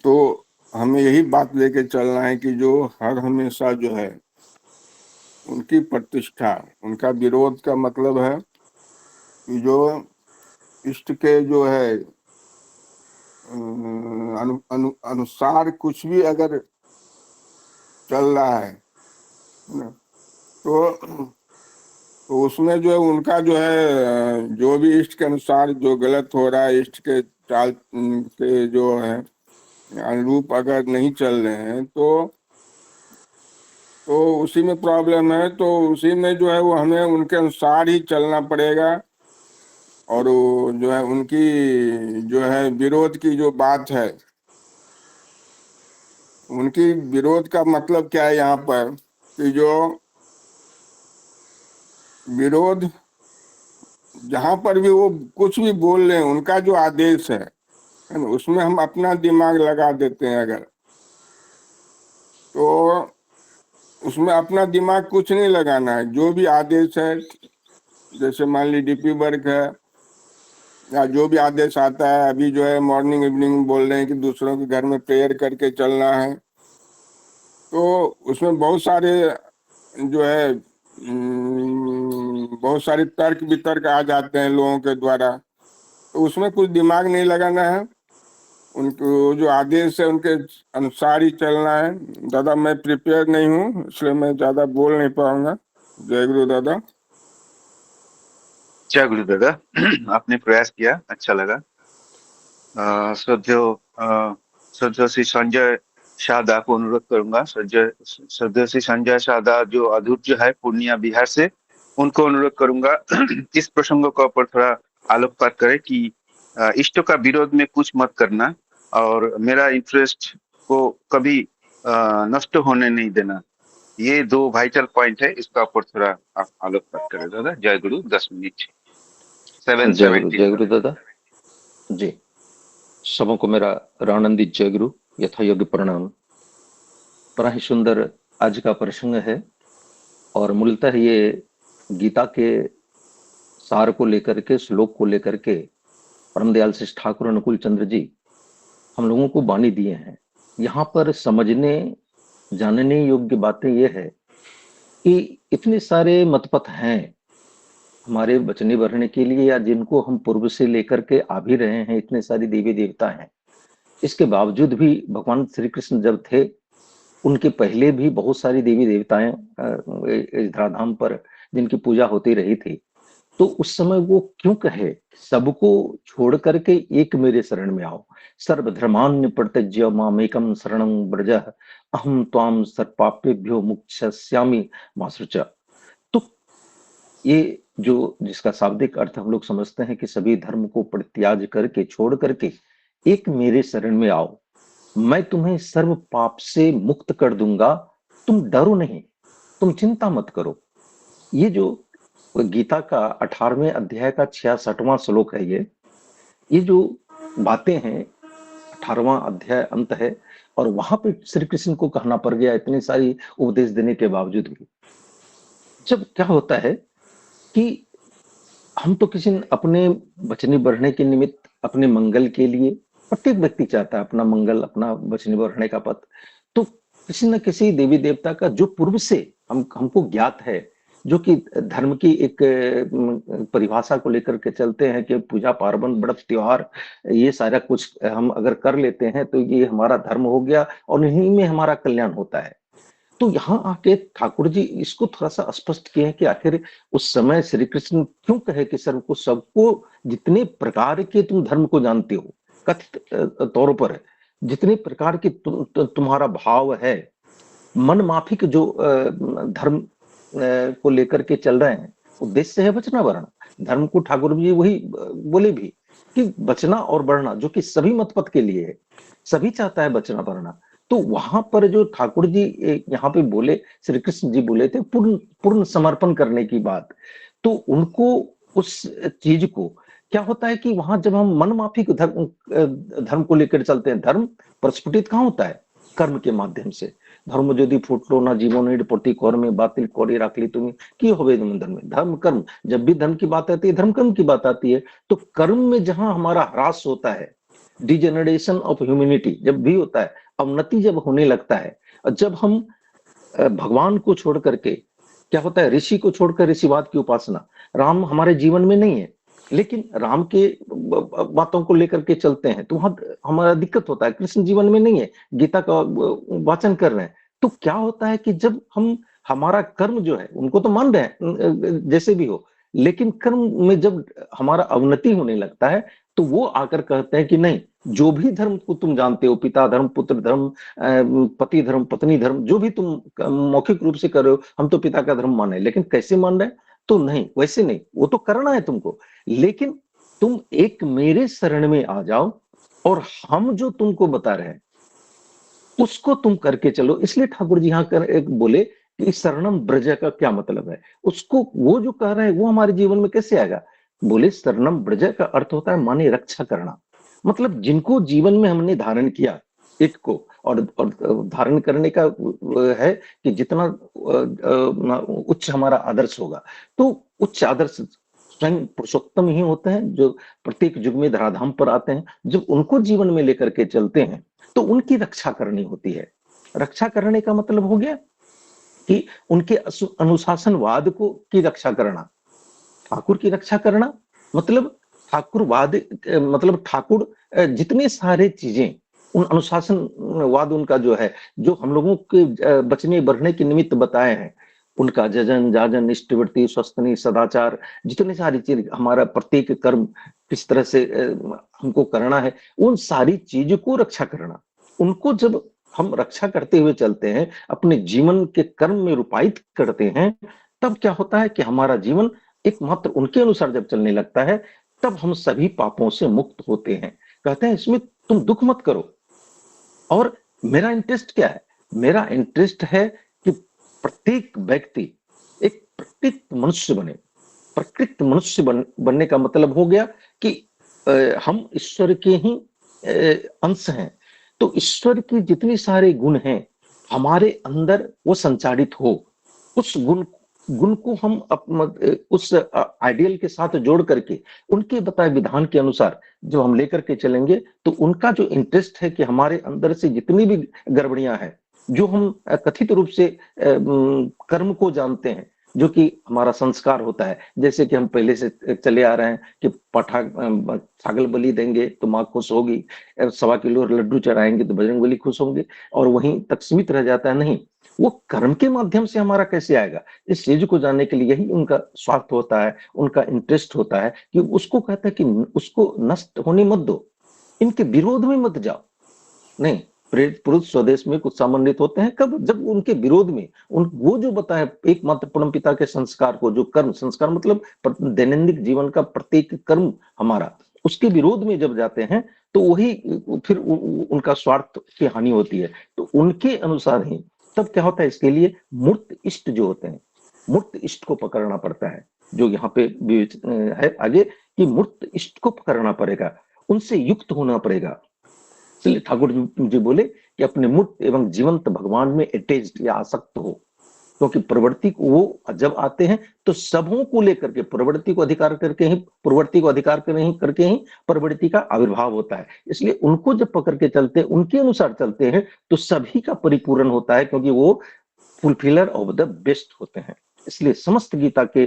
तो हमें यही बात लेके चलना है कि जो हर हमेशा जो है उनकी प्रतिष्ठा, उनका विरोध का मतलब है कि जो इष्ट के जो है अनुसार कुछ भी अगर चल रहा है ना, तो उसमें जो है उनका जो है जो भी इष्ट के अनुसार जो गलत हो रहा है, इष्ट के चाल के जो है अनुरूप अगर नहीं चल रहे हैं, तो उसी में प्रॉब्लम है। तो उसी में जो है वो हमें उनके अनुसार ही चलना पड़ेगा। और वो जो है उनकी जो है विरोध की जो बात है, उनकी विरोध का मतलब क्या है यहाँ पर, कि जो विरोध जहां पर भी वो कुछ भी बोल रहे हैं, उनका जो आदेश है ना, उसमें हम अपना दिमाग लगा देते हैं अगर, तो उसमें अपना दिमाग कुछ नहीं लगाना है। जो भी आदेश है, जैसे मान ली डीपी वर्क है या जो भी आदेश आता है, अभी जो है मॉर्निंग इवनिंग बोल रहे हैं कि दूसरों के घर में प्रेयर करके चलना है, तो उसमें बहुत सारे जो है बहुत सारे तर्क वितर्क आ जाते हैं लोगों के द्वारा, तो उसमें कुछ दिमाग नहीं लगाना है। उनको जो आदेश है उनके अनुसार ही चलना है। दादा मैं प्रिपेयर नहीं हूँ, इसलिए मैं ज्यादा बोल नहीं पाऊंगा। जय गुरु दादा। जय गुरु दादा। आपने प्रयास किया, अच्छा लगा। श्रद्धेय श्रद्धेय श्री संजय शादा को अनुरोध करूंगा। श्रद्धेय श्री संजय शादा जो अधूर्य है पूर्णिया बिहार से, उनको अनुरोध करूंगा इस प्रसंगों के ऊपर थोड़ा आलोकपात करें कि इष्टों का विरोध में कुछ मत करना और मेरा इंटरेस्ट को कभी नष्ट होने नहीं देना। ये 2 वाइटल पॉइंट है, इसका ऊपर थोड़ा आप आलोकपात करें दादा। जय गुरु। 10 मिनट। जय 7:17 गुरु दादा जी। सबों को मेरा रानंदित जय गुरु, यथा योग्य प्रणाम। बड़ा ही सुंदर आज का प्रसंग है, और मूलतः ये गीता के सार को लेकर के, श्लोक को लेकर के परम दयाल श्री ठाकुर अनुकूल चंद्र जी हम लोगों को वाणी दिए हैं। यहाँ पर समझने जानने योग्य बातें ये है कि इतने सारे मतपथ हैं हमारे बचने बढ़ने के लिए, या जिनको हम पूर्व से लेकर के आ भी रहे हैं, इतने सारे देवी देवता हैं। इसके बावजूद भी भगवान श्री कृष्ण जब थे, उनके पहले भी बहुत सारी देवी देवताएं इस धराधाम पर जिनकी पूजा होती रही थी। तो उस समय वो क्यों कहे सबको छोड़ करके एक मेरे शरण में आओ, सर्वधर्मान्य परित्यज्य मामेकम शरणं व्रज, अहम त्वाम सर्वपापेभ्यो मुक्ष्यामि मा शुच। तो ये जो जिसका शाब्दिक अर्थ हम लोग समझते हैं कि सभी धर्म को परित्याग करके छोड़ करके एक मेरे शरण में आओ, मैं तुम्हें सर्व पाप से मुक्त कर दूंगा, तुम डरो नहीं, तुम चिंता मत करो। ये जो गीता का 18वें अध्याय का 66वां श्लोक है, ये जो बातें हैं, 18वां अध्याय अंत है और वहां पे श्री कृष्ण को कहना पड़ गया इतनी सारी उपदेश देने के बावजूद भी। जब क्या होता है कि हम तो किसी न अपने बचने बढ़ने के निमित्त, अपने मंगल के लिए, प्रत्येक व्यक्ति चाहता है अपना मंगल, अपना बचने बढ़ने का पथ। तो किसी न किसी देवी देवता का जो पूर्व से हमको ज्ञात है, जो कि धर्म की एक परिभाषा को लेकर के चलते हैं कि पूजा पार्वण व्रत त्योहार ये सारा कुछ हम अगर कर लेते हैं तो ये हमारा धर्म हो गया और इन्हीं में हमारा कल्याण होता है। तो यहाँ आके ठाकुर जी इसको थोड़ा सा स्पष्ट किए हैं कि आखिर उस समय श्री कृष्ण क्यों कहे कि सबको जितने प्रकार के तुम धर्म को जानते हो, कथित तौर पर जितने प्रकार के तुम्हारा भाव है, मन माफिक जो धर्म को लेकर के चल रहे हैं, उद्देश्य है बचना बढ़ना। धर्म को ठाकुर जी वही बोले भी कि बचना और बढ़ना, जो कि सभी मतपथ के लिए है, सभी चाहता है बचना बढ़ना। तो वहां पर जो ठाकुर जी यहाँ पे बोले, श्री कृष्ण जी बोले थे पूर्ण पूर्ण समर्पण करने की बात। तो उनको उस चीज को क्या होता है कि वहां जब हम मन माफिक धर्म को लेकर चलते हैं, धर्म प्रस्फुटित कहाँ होता है? कर्म के माध्यम से। धर्म यदि फुटलो ना जीवन प्रति कर्म बातिल कोरी राखली तुम्हें की होवे धर्म में। धर्म कर्म, जब भी धर्म की बात आती है, धर्म कर्म की बात आती है, तो कर्म में जहां हमारा ह्रास होता है, डिजेनरेशन ऑफ ह्यूमैनिटी जब भी होता है, अवनति जब होने लगता है, और जब हम भगवान को छोड़ करके, क्या होता है, ऋषि को छोड़कर ऋषिवाद की उपासना, राम हमारे जीवन में नहीं है लेकिन राम के बातों को लेकर के चलते हैं, तो वहां हमारा दिक्कत होता है। कृष्ण जीवन में नहीं है, गीता का वाचन कर रहे हैं, तो क्या होता है कि जब हम हमारा कर्म जो है, उनको तो मान रहे हैं जैसे भी हो, लेकिन कर्म में जब हमारा अवनति होने लगता है, तो वो आकर कहते हैं कि नहीं, जो भी धर्म को तुम जानते हो, पिता धर्म, पुत्र धर्म, पति धर्म, पत्नी धर्म, जो भी तुम मौखिक रूप से कर रहे हो, हम तो पिता का धर्म मान रहे हैं, लेकिन कैसे मान रहे हैं? तो नहीं, वैसे नहीं, वो तो करना है तुमको, लेकिन तुम एक मेरे शरण में आ जाओ और हम जो तुमको बता रहे हैं उसको तुम करके चलो। इसलिए ठाकुर जी यहाँ कर एक बोले कि शरणम ब्रज का क्या मतलब है, उसको वो जो कह रहे हैं वो हमारे जीवन में कैसे आएगा? बोले शरणम ब्रज का अर्थ होता है माने रक्षा करना। मतलब जिनको जीवन में हमने धारण किया एक को, और धारण करने का है कि जितना उच्च हमारा आदर्श होगा, तो उच्च आदर्श स्वयं पुरुषोत्तम ही होते हैं जो प्रत्येक युग में धराधाम पर आते हैं। जब उनको जीवन में लेकर के चलते हैं तो उनकी रक्षा करनी होती है। रक्षा करने का मतलब हो गया कि उनके अनुशासनवाद को की रक्षा करना, ठाकुर की रक्षा करना, मतलब ठाकुरवाद, मतलब ठाकुर जितने सारे चीजें उन अनुशासनवाद उनका जो है, जो हम लोगों के बचने बढ़ने के निमित्त बताए हैं, उनका जजन जाजन निष्ठवृत्ति स्वस्तनी सदाचार, जितनी सारी चीज, हमारा प्रत्येक कर्म किस तरह से हमको करना है, उन सारी चीज को रक्षा करना। उनको जब हम रक्षा करते हुए चलते हैं, अपने जीवन के कर्म में रूपायित करते हैं, तब क्या होता है कि हमारा जीवन एकमात्र उनके अनुसार जब चलने लगता है, तब हम सभी पापों से मुक्त होते हैं। कहते हैं इसमें तुम दुख मत करो। और मेरा इंटरेस्ट क्या है? मेरा इंटरेस्ट है कि प्रत्येक व्यक्ति एक प्रकृत मनुष्य बने। प्रकृत मनुष्य बनने का मतलब हो गया कि हम ईश्वर के ही अंश हैं, तो ईश्वर की जितनी सारे गुण हैं हमारे अंदर वो संचारित हो, उस गुण को हम उस आइडियल के साथ जोड़ करके उनके बताए विधान के अनुसार जो हम लेकर के चलेंगे, तो उनका जो इंटरेस्ट है कि हमारे अंदर से जितनी भी गड़बड़ियां हैं, जो हम कथित रूप से कर्म को जानते हैं, जो कि हमारा संस्कार होता है, जैसे कि हम पहले से चले आ रहे हैं कि छागल बलि देंगे तो माँ खुश होगी, 1.25 किलो लड्डू चढ़ाएंगे तो बजरंगबली खुश होंगे, और वहीं तक सीमित रह जाता है। नहीं, वो कर्म के माध्यम से हमारा कैसे आएगा, इस चीज को जानने के लिए यही उनका स्वार्थ होता है, उनका इंटरेस्ट होता है कि उसको कहता है कि उसको नष्ट होने मत दो, इनके विरोध में मत जाओ। नहीं, प्रेरित पुरुष स्वदेश में कुछ समन्वित होते हैं कब, जब उनके विरोध में वो जो बताए एकमात्र परम पिता के संस्कार को, जो कर्म संस्कार मतलब दैनंदिन जीवन का प्रत्येक कर्म हमारा, उसके विरोध में जब जाते हैं तो वही फिर उनका स्वार्थ की हानि होती है। तो उनके अनुसार ही तब क्या होता है, इसके लिए मूर्त इष्ट जो होते हैं, मूर्त इष्ट को पकड़ना पड़ता है। जो यहाँ पे है आगे कि मूर्त इष्ट को पकड़ना पड़ेगा, उनसे युक्त होना पड़ेगा। इसलिए ठाकुर जी बोले कि अपने मूर्त एवं जीवंत भगवान में अटैच्ड या आसक्त हो, क्योंकि प्रवृत्ति को वो जब आते हैं तो सबों को लेकर के प्रवृत्ति को अधिकार करके ही, प्रवृत्ति को अधिकार करके ही प्रवृत्ति का आविर्भाव होता है। इसलिए उनको जब पकड़ के चलते हैं, उनके अनुसार चलते हैं तो सभी का परिपूर्ण होता है, क्योंकि वो फुलफिलर ऑफ द बेस्ट होते हैं। इसलिए समस्त गीता के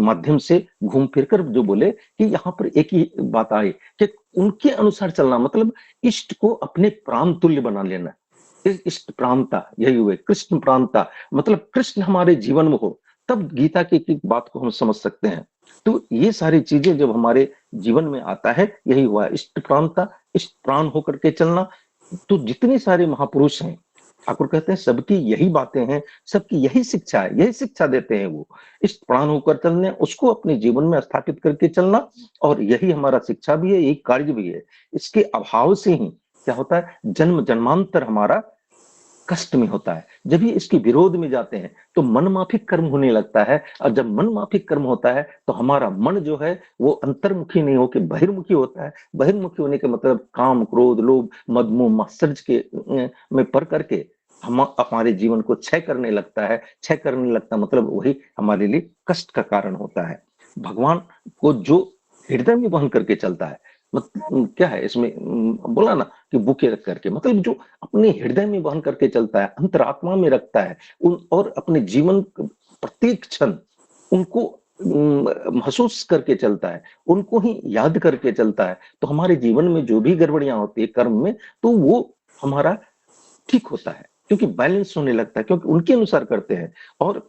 माध्यम से घूम फिर कर जो बोले कि यहाँ पर एक ही बात आई कि उनके अनुसार चलना मतलब इष्ट को अपने प्राण तुल्य बना लेना। इष्ट प्राणता यही हुए, कृष्ण प्राणता मतलब कृष्ण हमारे जीवन में हो, तब गीता की एक बात को हम समझ सकते हैं। तो ये सारी चीजें जब हमारे जीवन में आता है, यही हुआ इष्ट प्राणता, इष्ट प्राण होकर के चलना। तो जितने सारे महापुरुष हैं, ठाकुर कहते हैं सबकी यही बातें हैं, सबकी यही शिक्षा है, यही शिक्षा देते हैं वो, इस प्राण होकर चलने, उसको अपने जीवन में स्थापित करके चलना। और यही हमारा शिक्षा भी है, यही कार्य भी है। इसके अभाव से ही क्या होता है, जन्म जन्मांतर हमारा कष्ट में होता है। जब ये इसके विरोध में जाते हैं तो मन माफिक कर्म होने लगता है, और जब मन माफिक कर्म होता है तो हमारा मन जो है वो अंतर्मुखी नहीं होकर बहिर्मुखी होता है। बहिर्मुखी होने के मतलब काम क्रोध लोभ मद मोह मात्सर्य के में पड़ करके हम हमारे जीवन को क्षय करने लगता है। क्षय करने लगता मतलब वही हमारे लिए कष्ट का कारण होता है। भगवान को जो हृदय में वहन करके चलता है, मतलब क्या है इसमें बोला ना कि बुके रख करके, मतलब जो अपने हृदय में वहन करके चलता है, अंतरात्मा में रखता है उन, और अपने जीवन प्रत्येक क्षण उनको महसूस करके चलता है, उनको ही याद करके चलता है, तो हमारे जीवन में जो भी गड़बड़ियां होती है कर्म में, तो वो हमारा ठीक होता है, क्योंकि बैलेंस होने लगता है, क्योंकि उनके अनुसार करते हैं। और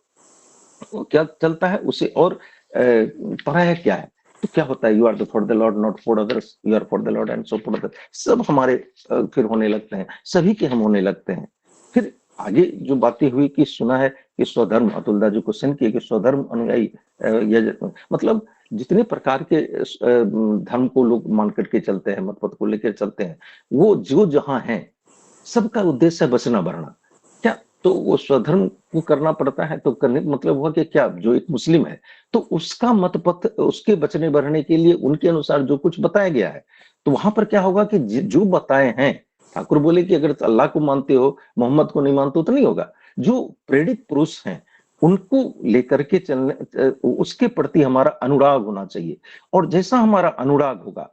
क्या चलता है उसे, और पराया क्या है, तो क्या होता है, you are for the Lord not for others, you are for the Lord and so for others, सब हमारे फिर होने लगते हैं, सभी के हम होने लगते हैं। फिर आगे जो बातें हुई कि सुना है कि स्वधर्म, अतुलदा जी क्वेश्चन किए कि स्वधर्म अनुयायी मतलब जितने प्रकार के धर्म को लोग मान करके चलते हैं, मत को लेकर चलते हैं, वो जो जहां है सबका उद्देश्य है बचना बढ़ना। क्या तो वो स्वधर्म को करना पड़ता है, तो करने का मतलब हुआ कि क्या जो एक मुस्लिम है तो उसका मत पथ, उसके बचने बढ़ने के लिए उनके अनुसार जो कुछ बताया गया है, तो वहां पर क्या होगा कि जो बताए हैं, ठाकुर बोले कि अगर अल्लाह को मानते हो मोहम्मद को नहीं मानते हो तो नहीं होगा। जो प्रेरित पुरुष हैं उनको लेकर के चलने, उसके प्रति हमारा अनुराग होना चाहिए, और जैसा हमारा अनुराग होगा,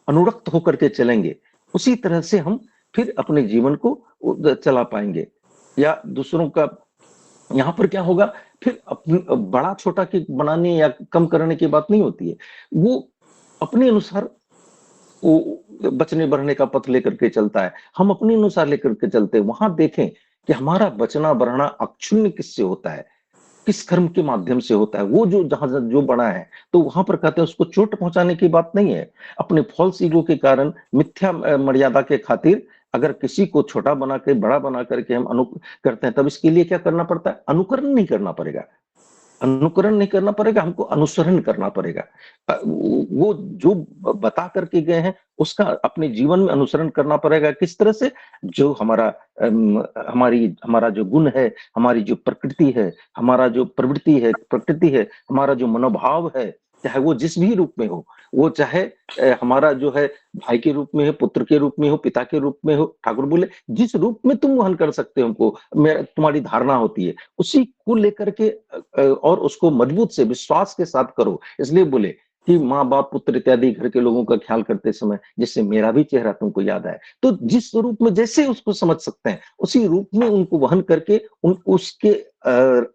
अनुरक्त होकर के चलेंगे, उसी तरह से हम फिर अपने जीवन को चला पाएंगे। या दूसरों का यहाँ पर क्या होगा, फिर बड़ा छोटा के बनाने या कम करने की बात नहीं होती है, वो अपने अनुसार वो बचने बढ़ने का पथ लेकर के चलता है, हम अपने अनुसार लेकर के चलते हैं। वहां देखें कि हमारा बचना बढ़ना अक्षुण्ण किससे होता है, किस कर्म के माध्यम से होता है। वो जो जहां जो बना है तो वहां पर कहते हैं उसको चोट पहुंचाने की बात नहीं है। अपने फॉल्स ईगो के कारण, मिथ्या मर्यादा के खातिर अगर किसी को छोटा बना के बड़ा बना करके हम करते हैं, तब इसके लिए क्या करना पड़ता है, अनुकरण नहीं करना पड़ेगा, अनुकरण नहीं करना पड़ेगा, हमको अनुसरण करना पड़ेगा। वो जो बता करके गए हैं उसका अपने जीवन में अनुसरण करना पड़ेगा। किस तरह से, जो हमारा हमारा जो गुण है, हमारी जो प्रकृति है, हमारा जो प्रकृति है, हमारा जो मनोभाव है, चाहे वो जिस भी रूप में हो, वो चाहे हमारा जो है भाई के रूप में हो, पुत्र के रूप में हो, पिता के रूप में हो, ठाकुर बोले जिस रूप में तुम वहन कर सकते हो उनको, तुम्हारी धारणा होती है, उसी को लेकर के और उसको मजबूत से विश्वास के साथ करो। इसलिए बोले कि माँ बाप पुत्र इत्यादि घर के लोगों का ख्याल करते समय जिससे मेरा भी चेहरा तुमको याद आए, तो जिस रूप में जैसे उसको समझ सकते हैं उसी रूप में उनको वहन करके उसके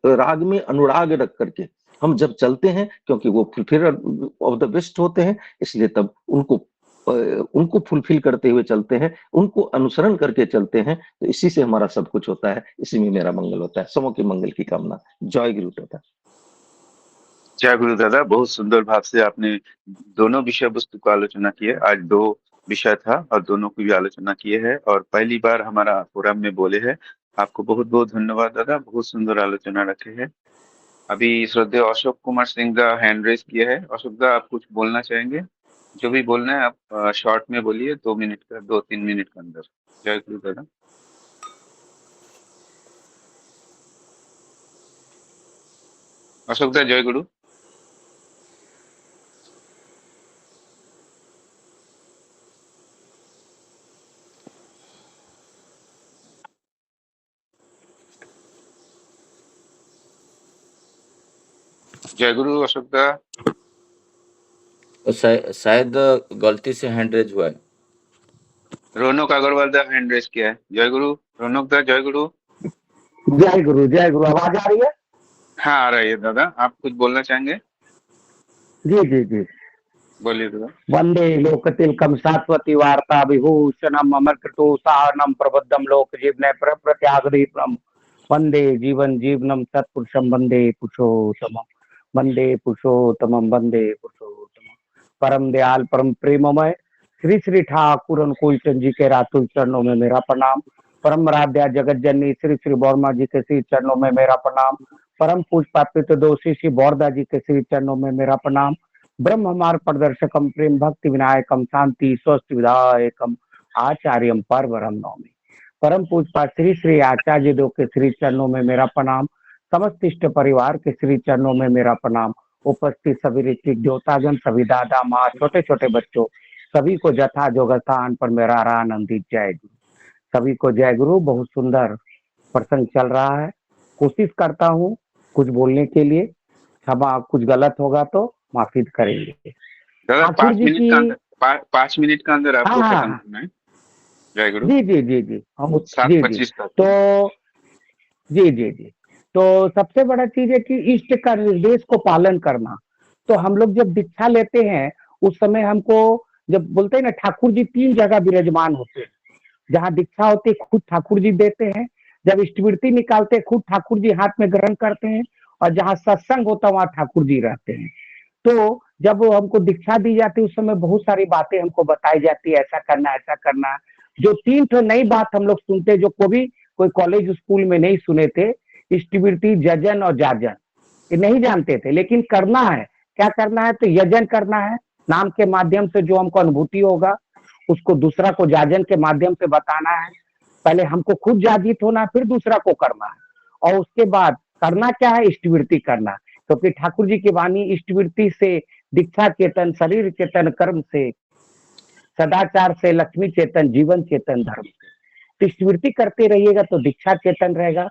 राग में अनुराग रख करके हम जब चलते हैं, क्योंकि वो फुलफिलर ऑफ द बेस्ट होते हैं, इसलिए तब उनको फुलफिल करते हुए चलते हैं, उनको अनुसरण करके चलते हैं, तो इसी से हमारा सब कुछ होता है, इसी में मेरा मंगल होता है। सबों के मंगल की कामना। जय गुरु दादा। जय गुरु दादा, बहुत सुंदर भाव से आपने दोनों विषय वस्तु को आलोचना की है। आज दो विषय था और दोनों की भी आलोचना किए हैं और पहली बार हमारा फोरम में बोले हैं। आपको बहुत बहुत धन्यवाद दादा, बहुत सुंदर आलोचना रखे हैं। अभी श्रद्धेय अशोक कुमार सिंह दा हैंड रेस किया है। अशोक दा, आप कुछ बोलना चाहेंगे? जो भी बोलना है आप शॉर्ट में बोलिए, 2 मिनट का, 2-3 मिनट के अंदर। जय गुरु दादा। अशोक दा, जय गुरु। जय गुरु अशोक दा। तो शायद गलती से हैंड रेज हुआ है। रोनक अग्रवाल दा हैंड रेस किया है। जय गुरु रोनक दा, जय गुरु। जय गुरु, जय गुरु। आवाज आ रही है? हाँ, आ रही है दादा। आप कुछ बोलना चाहेंगे? जी जी जी। बोलिए दादा। वंदे लोकतिलकम शाश्वती वार्ता विभूषणम अमरकृतो साहनम प्रबद्धम लोक जीवने प्रत्यागदीपम वंदे जीवन जीवनम सत्पुरुषम वंदे पुरुषोत्तमम वंदे पुरुषोत्तमम वंदे पुरुषोत्तमम। परम दयाल परम प्रेममय श्री श्री ठाकुर अनुकूल चंद जी के रातुल चरणों में मेरा प्रणाम। परम आराध्या जगत जननी श्री श्री बौरमा जी के श्री चरणों में मेरा प्रणाम। परम पूज पापित दोषी श्री बौरदा जी के श्री चरणों में मेरा प्रणाम। ब्रह्म मार्ग प्रदर्शकम प्रेम भक्ति विनायकम शांति स्वस्थ विधायकम आचार्यम परवरम नौमी। परम पूजपा श्री श्री आचार्य देव के श्री चरणों में मेरा प्रणाम। समस्त इष्ट परिवार के श्री चरणों में मेरा प्रणाम। उपस्थित सभी ऋतिक देवतागण, सभी दादा माँ, छोटे छोटे बच्चों, सभी को जथा जोग स्थान पर मेरा आनंदित जय गुरु। सभी को जय गुरु। बहुत सुंदर प्रसंग चल रहा है। कोशिश करता हूँ कुछ बोलने के लिए, क्षमा कुछ गलत होगा तो माफी करेंगे। दादा ठाकुर जी की 5 मिनट का अंदर हाँ आपको हाँ खत्म हाँ, करना है। जय गुरु। जी जी जी जी, हम सात जी जी। पच्चीस तक। तो जी जी जी, तो सबसे बड़ा चीज है कि इष्ट का निर्देश को पालन करना। तो हम लोग जब दीक्षा लेते हैं उस समय हमको, जब बोलते हैं ना ठाकुर जी 3 जगह विराजमान होते हैं। जहाँ दीक्षा होती है खुद ठाकुर जी देते हैं, जब इष्टवृत्ति निकालते हैं खुद ठाकुर जी हाथ में ग्रहण करते हैं, और जहाँ सत्संग होता है वहाँ ठाकुर जी रहते हैं। तो जब वो हमको दीक्षा दी जाती है उस समय बहुत सारी बातें हमको बताई जाती है, ऐसा करना ऐसा करना। जो 3 ठो नई बात हम लोग सुनते हैं, जो कोई कॉलेज स्कूल में नहीं सुने थे, इष्टवृत्ति, जजन और जाजन, ये नहीं जानते थे, लेकिन करना है। क्या करना है? तो यजन करना है, नाम के माध्यम से जो हमको अनुभूति होगा उसको दूसरा को जाजन के माध्यम से बताना है। पहले हमको खुद जागृत होना, फिर दूसरा को करना है। और उसके बाद करना क्या है? इष्टवृत्ति करना। क्योंकि ठाकुर जी की वाणी इष्टवृत्ति से दीक्षा चेतन, शरीर चेतन, कर्म से, सदाचार से, लक्ष्मी चेतन, जीवन चेतन, धर्म से। तो इष्टवृत्ति करते रहिएगा तो दीक्षा चेतन रहेगा,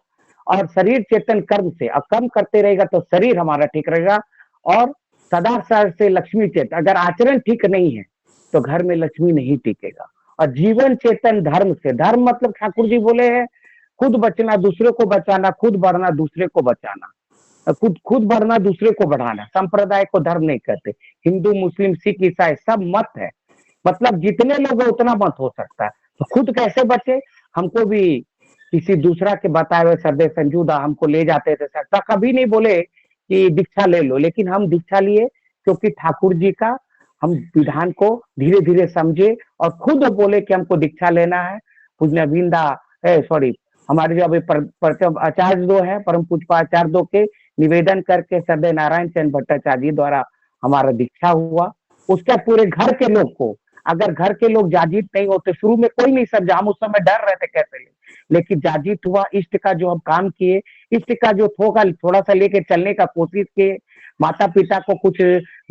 और शरीर चेतन कर्म से, और कर्म करते रहेगा तो शरीर हमारा ठीक रहेगा, और सदाचार से लक्ष्मी चेतन। अगर आचरण ठीक नहीं है तो घर में लक्ष्मी नहीं टिकेगा। और जीवन चेतन धर्म से, धर्म मतलब ठाकुर जी बोले हैं खुद बचना, दूसरे को बचाना, खुद बढ़ना, दूसरे को बचाना, खुद खुद बढ़ना, दूसरे को बढ़ाना। संप्रदाय को धर्म नहीं कहते। हिंदू, मुस्लिम, सिख, ईसाई सब मत है, मतलब जितने लोग हैं उतना मत हो सकता है। तो खुद कैसे बचे? हमको भी किसी दूसरा के बताए हुए सर्दे संजूदा हमको ले जाते थे सकता, कभी नहीं बोले कि दीक्षा ले लो, लेकिन हम दीक्षा लिए क्योंकि ठाकुर जी का हम विधान को धीरे धीरे समझे और खुद बोले कि हमको दीक्षा लेना है। पूज्य अभिंदा सॉरी, हमारे जो अभी आचार्य दो है, परम पूज्य आचार्य दो के निवेदन करके सरदे नारायण चंद भट्टाचार्य जी द्वारा हमारा दीक्षा हुआ। उसके पूरे घर के लोग को, अगर घर के लोग जागृत नहीं होते, शुरू में कोई नहीं समझा, हम उस समय डर रहे थे कैसे ले, लेकिन जागृत हुआ। इष्ट का जो हम काम किए, इष्ट का जो थोड़ा सा लेके चलने का कोशिश किए, माता पिता को कुछ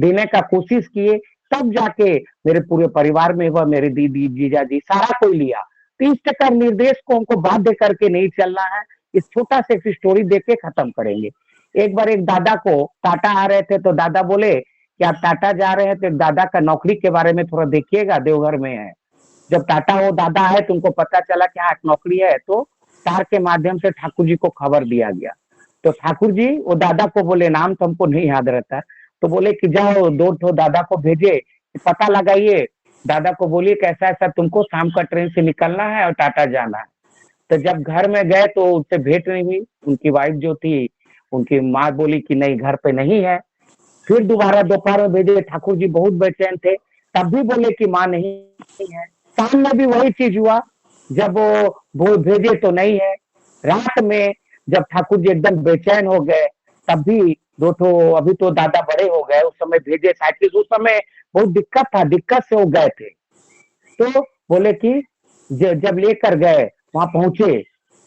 देने का कोशिश किए, तब जाके मेरे पूरे परिवार में हुआ, मेरे दीदी, जीजा जी, सारा कोई लिया। तो इष्ट का निर्देश को हमको बाध्य करके नहीं चलना है। इस छोटा सा एक स्टोरी देख के खत्म करेंगे। एक बार एक दादा को टाटा आ रहे थे, तो दादा बोले कि आप टाटा जा रहे हैं तो एक दादा का नौकरी के बारे में थोड़ा देखिएगा, देवघर में है। जब टाटा वो दादा है तो उनको पता चला कि हाँ नौकरी है, तो तार के माध्यम से ठाकुर जी को खबर दिया गया। तो ठाकुर जी वो दादा को बोले, नाम तो हमको नहीं याद रहता, तो बोले कि जाओ 2 ठो दादा को भेजे, पता लगाइए, दादा को बोलिए कैसा ऐसा तुमको शाम का ट्रेन से निकलना है और टाटा जाना है। तो जब घर में गए तो उससे भेंट नहीं हुई। उनकी वाइफ जो थी, उनकी माँ बोली कि नहीं घर पे नहीं है। फिर दोबारा दोपहर में भेजे, ठाकुर जी बहुत बेचैन थे। तब भी बोले कि माँ नहीं है। शाम में भी वही चीज हुआ, जब वो भेजे तो नहीं है। रात में जब ठाकुर जी एकदम बेचैन हो गए, तब भी दो ठो, अभी तो दादा बड़े हो गए, उस समय भेजे साइकिल, उस समय बहुत दिक्कत था, दिक्कत से वो गए थे। तो बोले कि जब लेकर गए वहां पहुंचे,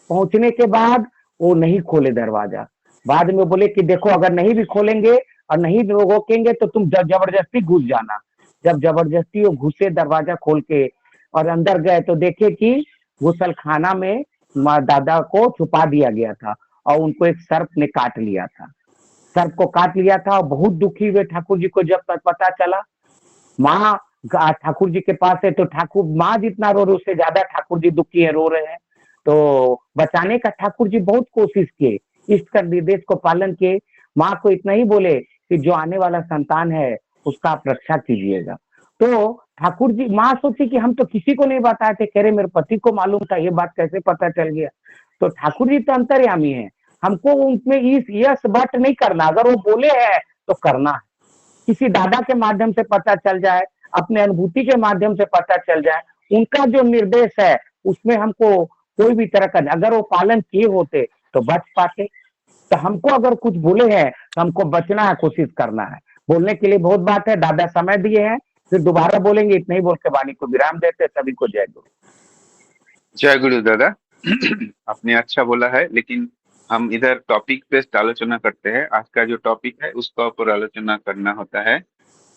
पहुंचने के बाद वो नहीं खोले दरवाजा। बाद में बोले कि देखो अगर नहीं भी खोलेंगे और नहीं भी रोकेंगे तो तुम जबरदस्ती घुस जाना। जब जबरदस्ती वो घुसे दरवाजा खोल के और अंदर गए तो देखे कि गुसलखाना में दादा को छुपा दिया गया था और उनको एक सर्प ने काट लिया था। सर्प को काट लिया था और बहुत दुखी हुए ठाकुर जी को जब तक पता चला। माँ ठाकुर जी के पास है तो ठाकुर माँ जितना रो रहे उससे ज्यादा ठाकुर जी दुखी है, रो रहे हैं। तो बचाने का ठाकुर जी बहुत कोशिश किए, इष्ट कर निर्देश को पालन किए। माँ को इतना ही बोले कि जो आने वाला संतान है उसका आप रक्षा कीजिएगा। तो ठाकुर जी, माँ सोची कि हम तो किसी को नहीं बताए थे, कह रहे मेरे पति को मालूम था, ये बात कैसे पता चल गया। तो ठाकुर जी तो अंतर्यामी है, हमको उनमें इस यस बट नहीं करना, अगर वो बोले हैं तो करना है। किसी दादा के माध्यम से पता चल जाए, अपने अनुभूति के माध्यम से पता चल जाए, उनका जो निर्देश है उसमें हमको कोई भी तरह का, अगर वो पालन किए होते तो बच पाते। तो हमको अगर कुछ बोले हैं तो हमको बचना है, कोशिश करना है। बोलने के लिए बहुत बात है, दादा समय दिए हैं, फिर दोबारा बोलेंगे, इतना ही बोल के वाणी को विराम देते। सभी को जय गुरु। जय गुरु दादा। आपने अच्छा बोला है, लेकिन हम इधर टॉपिक पे आलोचना करते हैं। आज का जो टॉपिक है उसका ऊपर आलोचना करना होता है।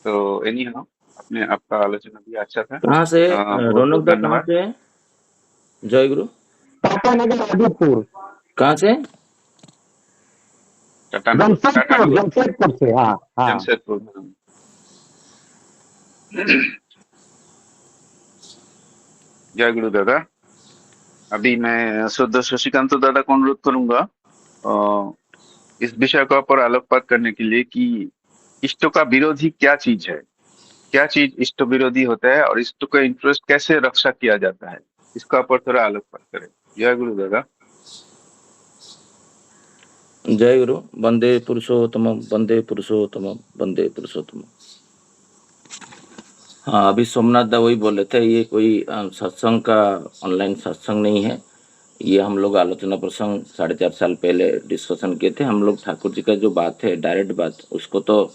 तो एनी हाउ, आपने आपका आलोचना भी अच्छा था। कहाँ से बहुत रौनक बहुत दा, कहाँ धन्यवाद। से है? जय गुरु। टाटा नगर आदिपुर, कहाँ से? टाटा जमशेदपुर, नगर, जमशेदपुर से। हाँ हाँ। जमशेदपुर। जय गुरु दादा। अभी मैं श्रद्धा शशिकांत दादा को अनुरोध करूंगा इस विषय का ऊपर आलोकपात करने के लिए कि इष्टों का विरोधी क्या चीज है, क्या चीज इष्ट विरोधी होता है और इष्ट का इंटरेस्ट कैसे रक्षा किया जाता है, इसका ऊपर थोड़ा आलोकपात करें। जय गुरु दादा। जय गुरु। वंदे पुरुषोत्तम, वंदे पुरुषोत्तम, वंदे पुरुषोत्तम। हाँ, अभी सोमनाथ दा वही बोले थे, ये कोई सत्संग का ऑनलाइन सत्संग नहीं है। ये हम लोग आलोचना प्रसंग 4.5 साल पहले डिस्कशन किए थे। हम लोग ठाकुर जी का जो बात है, डायरेक्ट बात, उसको तो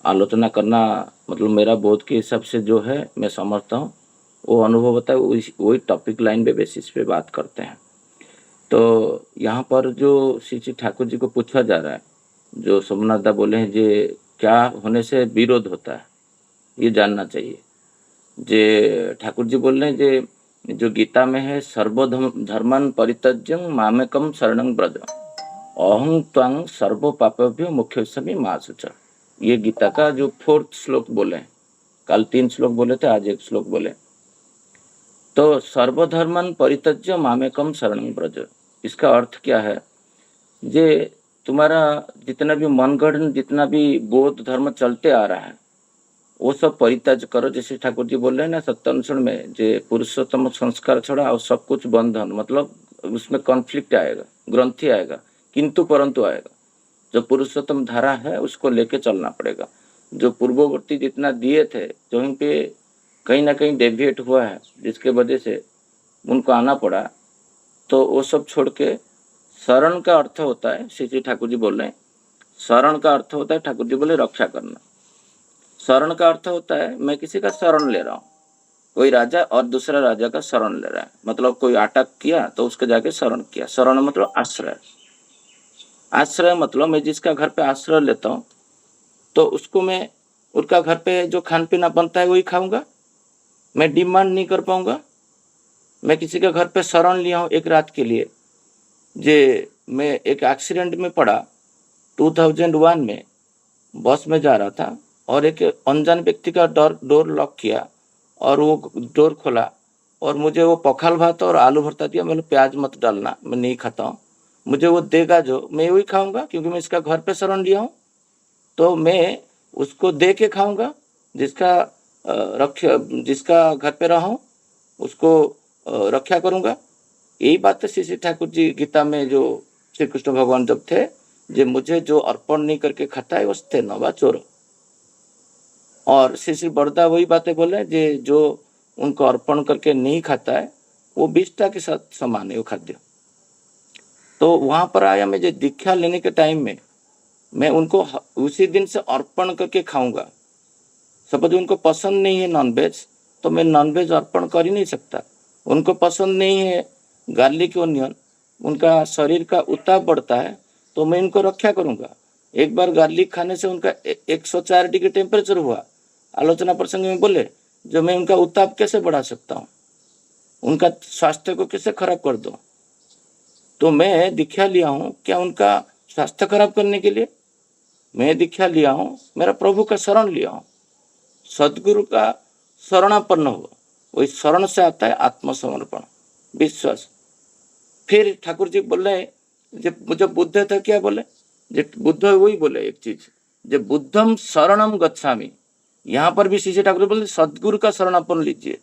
आलोचना करना, मतलब मेरा बोध के हिसाब से जो है, मैं समझता हूँ वो अनुभव होता है, वही टॉपिक लाइन पे बेसिस पे बात करते हैं। तो यहाँ पर जो श्री ठाकुर जी को पूछा जा रहा है, जो सोमनाथ दा बोले हैं, जे क्या होने से विरोध होता है, ये जानना चाहिए। जे ठाकुर जी बोल रहे हैं, जे जो गीता में है, सर्वधर्मन परित्यज्य मामेकम शरणं व्रज अहं त्वं सर्व पापेभ्यो मोक्षयिष्यामि मा शुचः। ये गीता का जो 4th श्लोक बोले, कल 3 श्लोक बोले थे, आज 1 श्लोक बोले। तो सर्वधर्मन परित्यज्य मामेकम शरणं व्रज, इसका अर्थ क्या है? जे तुम्हारा जितना भी मनगढ़, जितना भी बौद्ध धर्म चलते आ रहा है, वो सब परित्याग करो। जैसे ठाकुर जी बोल रहे हैं ना सत्यानुष्ठान में, जे पुरुषोत्तम संस्कार छोड़ा और सब कुछ बंधन, मतलब उसमें कॉन्फ्लिक्ट आएगा, ग्रंथि आएगा, किंतु परंतु आएगा। जो पुरुषोत्तम धारा है उसको लेके चलना पड़ेगा। जो पूर्ववर्ती जितना दिए थे, जो इन पे कहीं ना कहीं डेविएट हुआ है, जिसके वजह से उनको आना पड़ा, तो वो सब छोड़ के शरण का अर्थ होता है, श्री ठाकुर जी बोल रहे हैं, शरण का अर्थ होता है, ठाकुर जी बोले रक्षा करना। शरण का अर्थ होता है मैं किसी का शरण ले रहा हूँ, कोई राजा और दूसरा राजा का शरण ले रहा है, मतलब कोई अटैक किया तो उसके जाके शरण किया। शरण मतलब आश्रय। आश्रय मतलब मैं जिसका घर पे आश्रय लेता हूँ तो उसको मैं, उसका घर पे जो खान पीना बनता है वही खाऊंगा, मैं डिमांड नहीं कर पाऊंगा। मैं किसी के घर पे शरण लिया हूँ एक रात के लिए, जे मैं एक एक्सीडेंट में पड़ा 2001 में, बस में जा रहा था और एक अनजान व्यक्ति का डोर लॉक किया और वो डोर खोला और मुझे वो पखाल भात और आलू भरता दिया। मतलब प्याज मत डालना, मैं नहीं खाता हूँ, मुझे वो देगा जो मैं वही खाऊंगा, क्योंकि मैं इसका घर पे शरण लिया हूँ, तो मैं उसको दे के खाऊंगा। जिसका घर पे रहा हूँ उसको रक्षा करूंगा। यही बात है श्री ठाकुर जी गीता में, जो श्री कृष्ण भगवान जब थे, जे मुझे जो अर्पण नहीं करके खाता है वो स्ते नवा चोर। और श्री श्री बड़दा वही बातें बोले जो उनको अर्पण करके नहीं खाता है वो विष्ठा के साथ समान है वो खाद्य। तो वहां पर आया मैं जो दीक्षा लेने के टाइम में मैं उनको उसी दिन से अर्पण करके खाऊंगा। सपोज उनको पसंद नहीं है नॉनवेज तो मैं नॉनवेज अर्पण कर ही नहीं सकता। उनको पसंद नहीं है गार्लिक ऑनियन, उनका शरीर का उताप बढ़ता है तो मैं इनको रक्षा करूंगा। एक बार गार्लिक खाने से उनका 104 डिग्री टेम्परेचर हुआ। आलोचना प्रसंग में बोले जो मैं उनका उताप कैसे बढ़ा सकता हूँ, उनका स्वास्थ्य को कैसे खराब कर दूं। तो मैं दीक्षा लिया हूँ क्या उनका स्वास्थ्य खराब करने के लिए? मैं दीक्षा लिया हूँ, मेरा प्रभु का शरण लिया हूँ, सदगुरु का शरणापन्न हो। वही शरण से आता है आत्मसमर्पण, विश्वास। फिर ठाकुर जी बोले जब बुद्ध था क्या बोले, जब बुद्ध वही बोले एक चीज, जब बुद्धम शरणम गच्छामि। यहाँ पर भी श्री ठाकुर बोले सदगुरु का शरणापन्न लीजिए।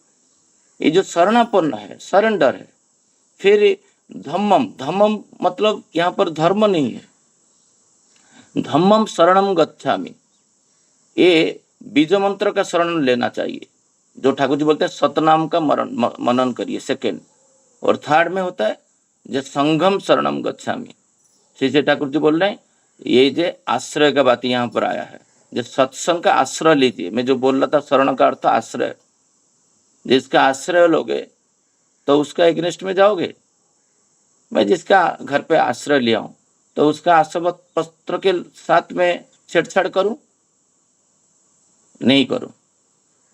ये जो शरणापन्न है, सरेंडर है। फिर धम्मम, धम्मम मतलब यहाँ पर धर्म नहीं है, धम्मम शरणम गच्छामि, ये बीज मंत्र का शरण लेना चाहिए। जो ठाकुर जी बोलते हैं सतनाम का मनन करिए, सेकेंड। और थर्ड में होता है जो संघम शरणम गच्छामि। श्री ठाकुर जी बोल रहे हैं ये जो आश्रय का बात यहाँ पर आया है, जो सत्संग का आश्रय लीजिए। मैं जो बोल रहा था शरण का अर्थ आश्रय, जिसका आश्रय लोगे तो उसका एग्नेस्ट में जाओगे। मैं जिसका घर पे आश्रय लिया हूं तो उसका आश्रय पत्र के साथ में छेड़छाड़ करूं? नहीं करूं।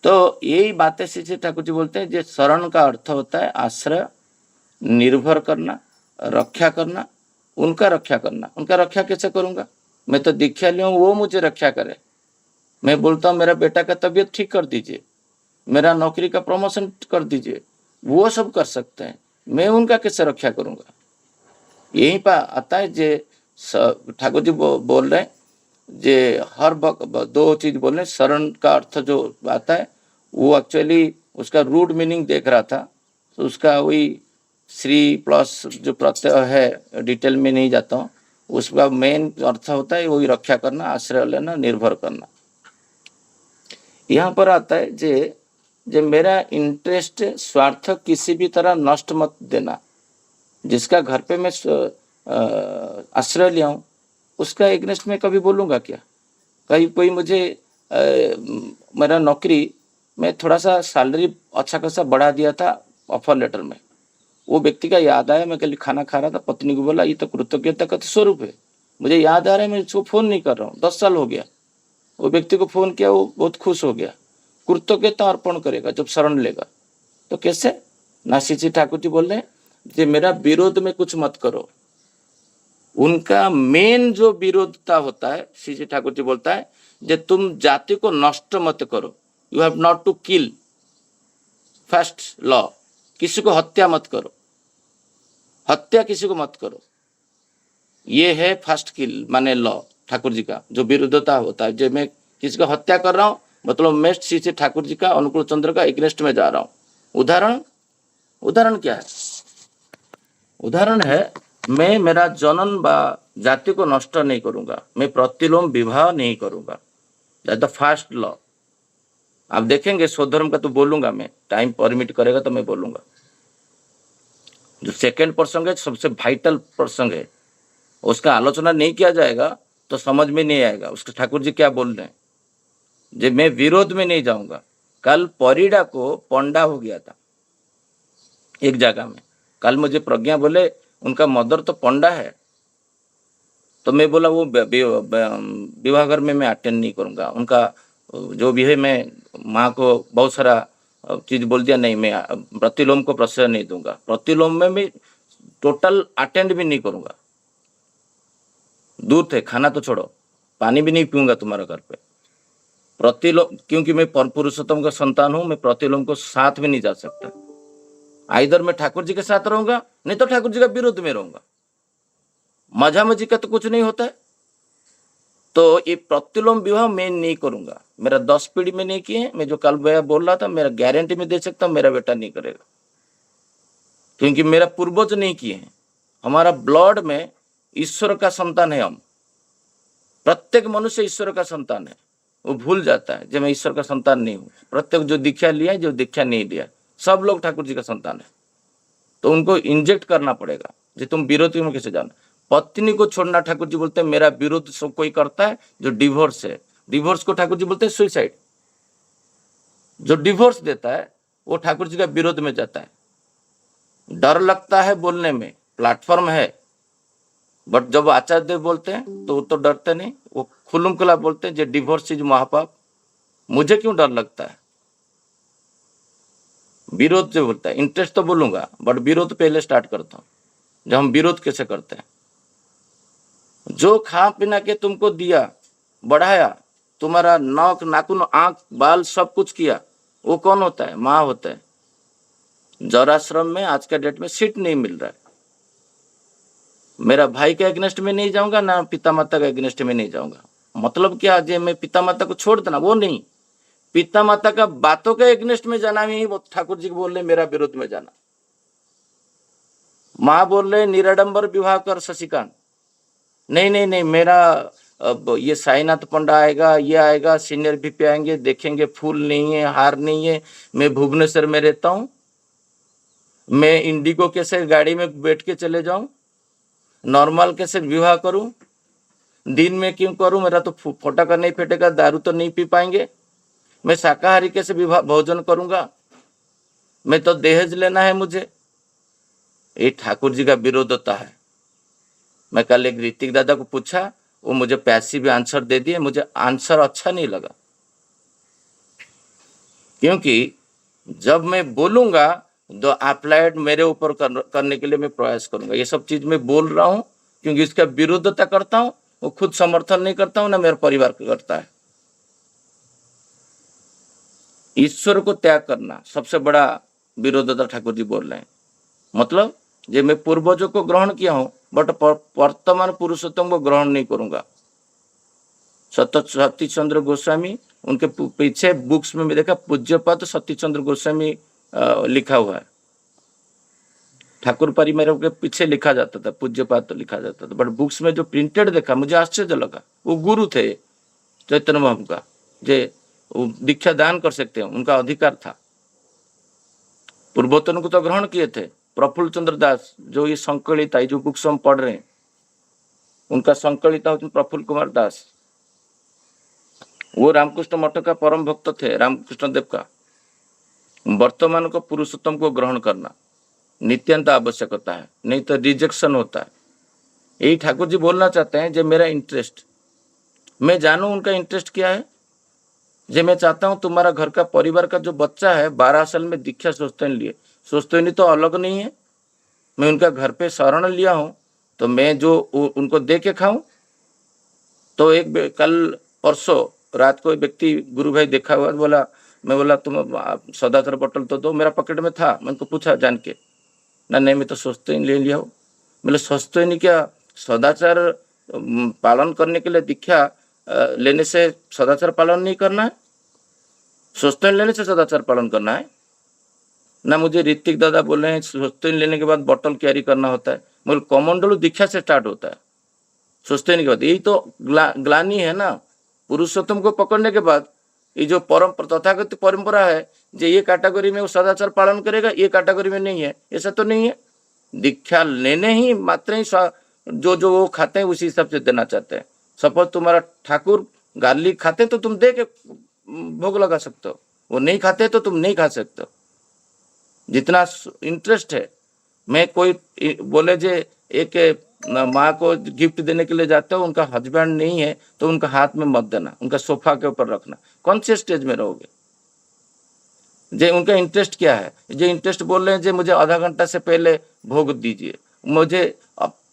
तो यही बातें श्री ठाकुर जी बोलते हैं जो शरण का अर्थ होता है आश्रय, निर्भर करना, रक्षा करना, उनका रक्षा करना। उनका रक्षा कैसे करूंगा? मैं तो दीक्षा लिया हूं, वो मुझे रक्षा करे। मैं बोलता हूं मेरा बेटा का तबीयत ठीक कर दीजिए, मेरा नौकरी का प्रमोशन कर दीजिए, वो सब कर सकते हैं, मैं उनका कैसे रक्षा करूंगा? यहीं पर आता है जे ठाकुर जी बोल रहे हैं जे हर दो चीज बोल रहे हैं। शरण का अर्थ जो आता है वो एक्चुअली उसका रूट मीनिंग देख रहा था, तो उसका वही श्री प्लस जो प्रत्यय है, डिटेल में नहीं जाता हूँ, उसका मेन अर्थ होता है वही रक्षा करना, आश्रय लेना, निर्भर करना। यहाँ पर आता है जे मेरा इंटरेस्ट स्वार्थ किसी भी तरह नष्ट मत देना। जिसका घर पे मैं आश्रय लिया हूँ उसका एग्नेस्ट में कभी बोलूँगा क्या? कहीं कोई मुझे मेरा नौकरी में थोड़ा सा सैलरी अच्छा खासा बढ़ा दिया था ऑफर लेटर में, वो व्यक्ति का याद आया, मैं कल खाना खा रहा था, पत्नी को बोला ये तो कृतज्ञता का स्वरूप है, मुझे याद आ रहा है, मैं इसको फ़ोन नहीं कर रहा हूँ, 10 साल हो गया। वो व्यक्ति को फ़ोन किया, वो बहुत खुश हो गया। कृतज्ञता अर्पण करेगा जब शरण लेगा। तो कैसे? नासिक जी ठाकुर जी बोल रहे हैं जे मेरा विरोध में कुछ मत करो। उनका मेन जो विरोधता होता है, श्री जी ठाकुर जी बोलता है जे तुम जाति को नष्ट मत करो, you have not to kill, first law, किसी को हत्या मत करो, हत्या किसी को मत करो, ये है फर्स्ट किल माने लॉ ठाकुर जी का जो विरोधता होता है। जो मैं किसी को हत्या कर रहा हूँ मतलब मैं श्री श्री ठाकुर जी का, अनुकूल चंद्र का एग्नेस्ट में जा रहा हूँ। उदाहरण क्या है? उदाहरण है मैं मेरा जनन व जाति को नष्ट नहीं करूंगा, मैं प्रतिलोम विवाह नहीं करूंगा, दैट द फर्स्ट लॉ। आप देखेंगे स्वधर्म का तो बोलूंगा मैं, टाइम परमिट करेगा तो मैं बोलूंगा। जो सेकेंड प्रसंग है सबसे वाइटल प्रसंग है, उसका आलोचना नहीं किया जाएगा तो समझ में नहीं आएगा उसके ठाकुर जी क्या बोल रहे हैं। जब मैं विरोध में नहीं जाऊंगा। कल परिडा को पंडा हो गया था एक जगह में, कल मुझे प्रज्ञा बोले उनका मदर तो पंडा है, तो मैं बोला वो विवाह घर में मैं अटेंड नहीं करूंगा, उनका जो भी है मैं माँ को बहुत सारा चीज बोल दिया, नहीं मैं प्रतिलोम को प्रश्रय नहीं दूंगा, प्रतिलोम में मैं टोटल अटेंड भी नहीं करूंगा। दूर थे, खाना तो छोड़ो, पानी भी नहीं पीऊंगा तुम्हारे घर पे। प्रतिलोम क्योंकि मैं पुरुषोत्तम का संतान हूं, मैं प्रतिलोम को साथ में नहीं जा सकता। आइदर मैं ठाकुर जी के साथ रहूंगा नहीं तो ठाकुर जी का विरोध में रहूंगा। मझामझी का तो कुछ नहीं होता है। तो ये प्रतिलोम विवाह मैं नहीं करूंगा, मेरा 10 पीढ़ी में नहीं किए। मैं जो कल भैया बोल रहा था, मेरा गारंटी में दे सकता हूं मेरा बेटा नहीं करेगा, क्योंकि मेरा पूर्वज नहीं किए हैं। हमारा ब्लड में ईश्वर का संतान है, हम प्रत्येक मनुष्य ईश्वर का संतान है। वो भूल जाता है जो मैं ईश्वर का संतान नहीं हूँ। प्रत्येक जो दीक्षा लिया है, जो दीक्षा नहीं लिया, सब लोग ठाकुर जी का संतान है। तो उनको इंजेक्ट करना पड़ेगा जो तुम विरोध में कैसे जाना। पत्नी को छोड़ना, ठाकुर जी बोलते हैं मेरा विरोध सब कोई करता है जो डिवोर्स है। डिवोर्स को ठाकुर जी बोलते हैं सुइसाइड। जो डिवोर्स देता है वो ठाकुर जी का विरोध में जाता है। डर लगता है बोलने में, प्लेटफॉर्म है, बट जब आचार्य देव बोलते हैं तो वो तो डरते नहीं, वो खुल्लम खुला बोलते हैं जो डिवोर्स इज महापाप। मुझे क्यों डर लगता है? विरोध जो बोलता है, इंटरेस्ट तो बोलूंगा बट विरोध पहले स्टार्ट करता हूं। जब हम विरोध कैसे करते हैं, जो खा पीना के तुमको दिया, बढ़ाया, तुम्हारा नाक नाखून आंख बाल सब कुछ किया, वो कौन होता है? माँ होता है। जौराश्रम में आज का डेट में सीट नहीं मिल रहा है। मेरा भाई के अगेंस्ट में नहीं जाऊंगा ना पिता माता के अगेंस्ट में नहीं जाऊंगा। मतलब क्या, जे मैं पिता माता को छोड़ देना, वो नहीं, पिता माता का बातों के अगेंस्ट में जाना ही वो ठाकुर जी बोल रहे मेरा विरोध में जाना। माँ बोल रहे निराडंबर विवाह कर शशिकांत, नहीं नहीं नहीं, मेरा अब ये साईनाथ पंडा आएगा, ये आएगा, सीनियर वीपी आएंगे, देखेंगे फूल नहीं है, हार नहीं है, मैं भुवनेश्वर में रहता हूँ, मैं इंडिगो कैसे गाड़ी में बैठ के चले जाऊं, नॉर्मल कैसे विवाह करूं, दिन में क्यों करूं, मेरा तो फोटका नहीं फेटेगा, दारू तो नहीं पी पाएंगे, मैं शाकाहारी कैसे विवाह भोजन करूंगा, मैं तो दहेज लेना है मुझे। ये ठाकुर जी का विरोध होता है। मैं कल एक ऋतिक दादा को पूछा, वो मुझे पैसिव आंसर दे दिए, मुझे आंसर अच्छा नहीं लगा, क्योंकि जब मैं बोलूंगा तो अप्लाइड मेरे ऊपर करने के लिए मैं प्रयास करूंगा। ये सब चीज मैं बोल रहा हूं क्योंकि इसका विरोधता करता हूं, वो खुद समर्थन नहीं करता हूं ना मेरा परिवार करता है। ईश्वर को त्याग करना सबसे बड़ा विरोधता ठाकुर जी बोल रहे हैं। मतलब जे मैं पूर्वजों को ग्रहण किया हूं बट वर्तमान पुरुषोत्तम को ग्रहण नहीं करूंगा। सतीश चंद्र गोस्वामी, उनके पीछे बुक्स में देखा पूज्यपाद सतीश चंद्र गोस्वामी लिखा हुआ है। ठाकुर परिवार के पीछे लिखा जाता था पूज्यपाद तो लिखा जाता था, बट बुक्स में जो प्रिंटेड देखा मुझे आश्चर्य लगा। वो गुरु थे चैतन्य महाप्रभु का, जे दीक्षा दान कर सकते हैं, उनका अधिकार था। पूर्वोत्तन को तो ग्रहण किए थे। प्रफुल्ल चंद्र दास जो ये संकलिता, जो बुक्स हम पढ़ रहे हैं, उनका संकलिता होते प्रफुल्ल कुमार दास। वो रामकृष्ण मठ का परम भक्त थे, रामकृष्ण देव का। वर्तमान को पुरुषोत्तम को ग्रहण करना नित्यांत आवश्यकता है, नहीं तो रिजेक्शन होता है। यही ठाकुर जी बोलना चाहते हैं, जो मेरा इंटरेस्ट, मैं जानूं उनका इंटरेस्ट क्या है। जो मैं चाहता हूं तुम्हारा घर का परिवार का जो बच्चा है 12 साल में दीक्षा सोचते लिए, सोचते नहीं तो अलग नहीं है, मैं उनका घर पे शरण लिया हूं, तो मैं जो उनको दे के खाऊं। तो एक कल परसों रात को एक व्यक्ति गुरु भाई देखा हुआ, बोला, मैं बोला तुम सदाचार बोतल तो दो, मेरा पॉकेट में था। मैं उनको पूछा जान के, ना नहीं मैं तो सोचते ही ले लिया हूँ। बोले सोचते ही नहीं क्या, सदाचार पालन करने के लिए दीक्षा लेने से सदाचार पालन नहीं करना है, सोचते लेने से सदाचार पालन करना है ना। मुझे ऋतिक दादा बोले हैं सोचते लेने के बाद बोतल कैरी करना होता है। बोले कमंडलू दीक्षा से स्टार्ट होता है, सोचते नहीं के बाद। यही तो ग्लानी है ना, पुरुषोत्तम को पकड़ने के बाद ये जो तथागत परंपरा है, जो ये कैटेगरी में वो सदाचार पालन करेगा, ये कैटेगरी में नहीं है, ऐसा तो नहीं है। दीक्षा लेने ही मात्र ही जो वो खाते हैं उसी हिसाब से देना चाहते हैं। सपोज तुम्हारा ठाकुर गार्लिक खाते तो तुम दे के भोग लगा सकते हो, वो नहीं खाते तो तुम नहीं खा सकते हो। जितना इंटरेस्ट है, मैं कोई बोले जे एक माँ को गिफ्ट देने के लिए जाते हो, उनका हस्बैंड नहीं है तो उनका हाथ में मत देना, उनका सोफा के ऊपर रखना। कौन से स्टेज में रहोगे? जे उनका इंटरेस्ट क्या है, जे इंटरेस्ट बोल रहे हैं जे मुझे आधा घंटा से पहले भोग दीजिए, मुझे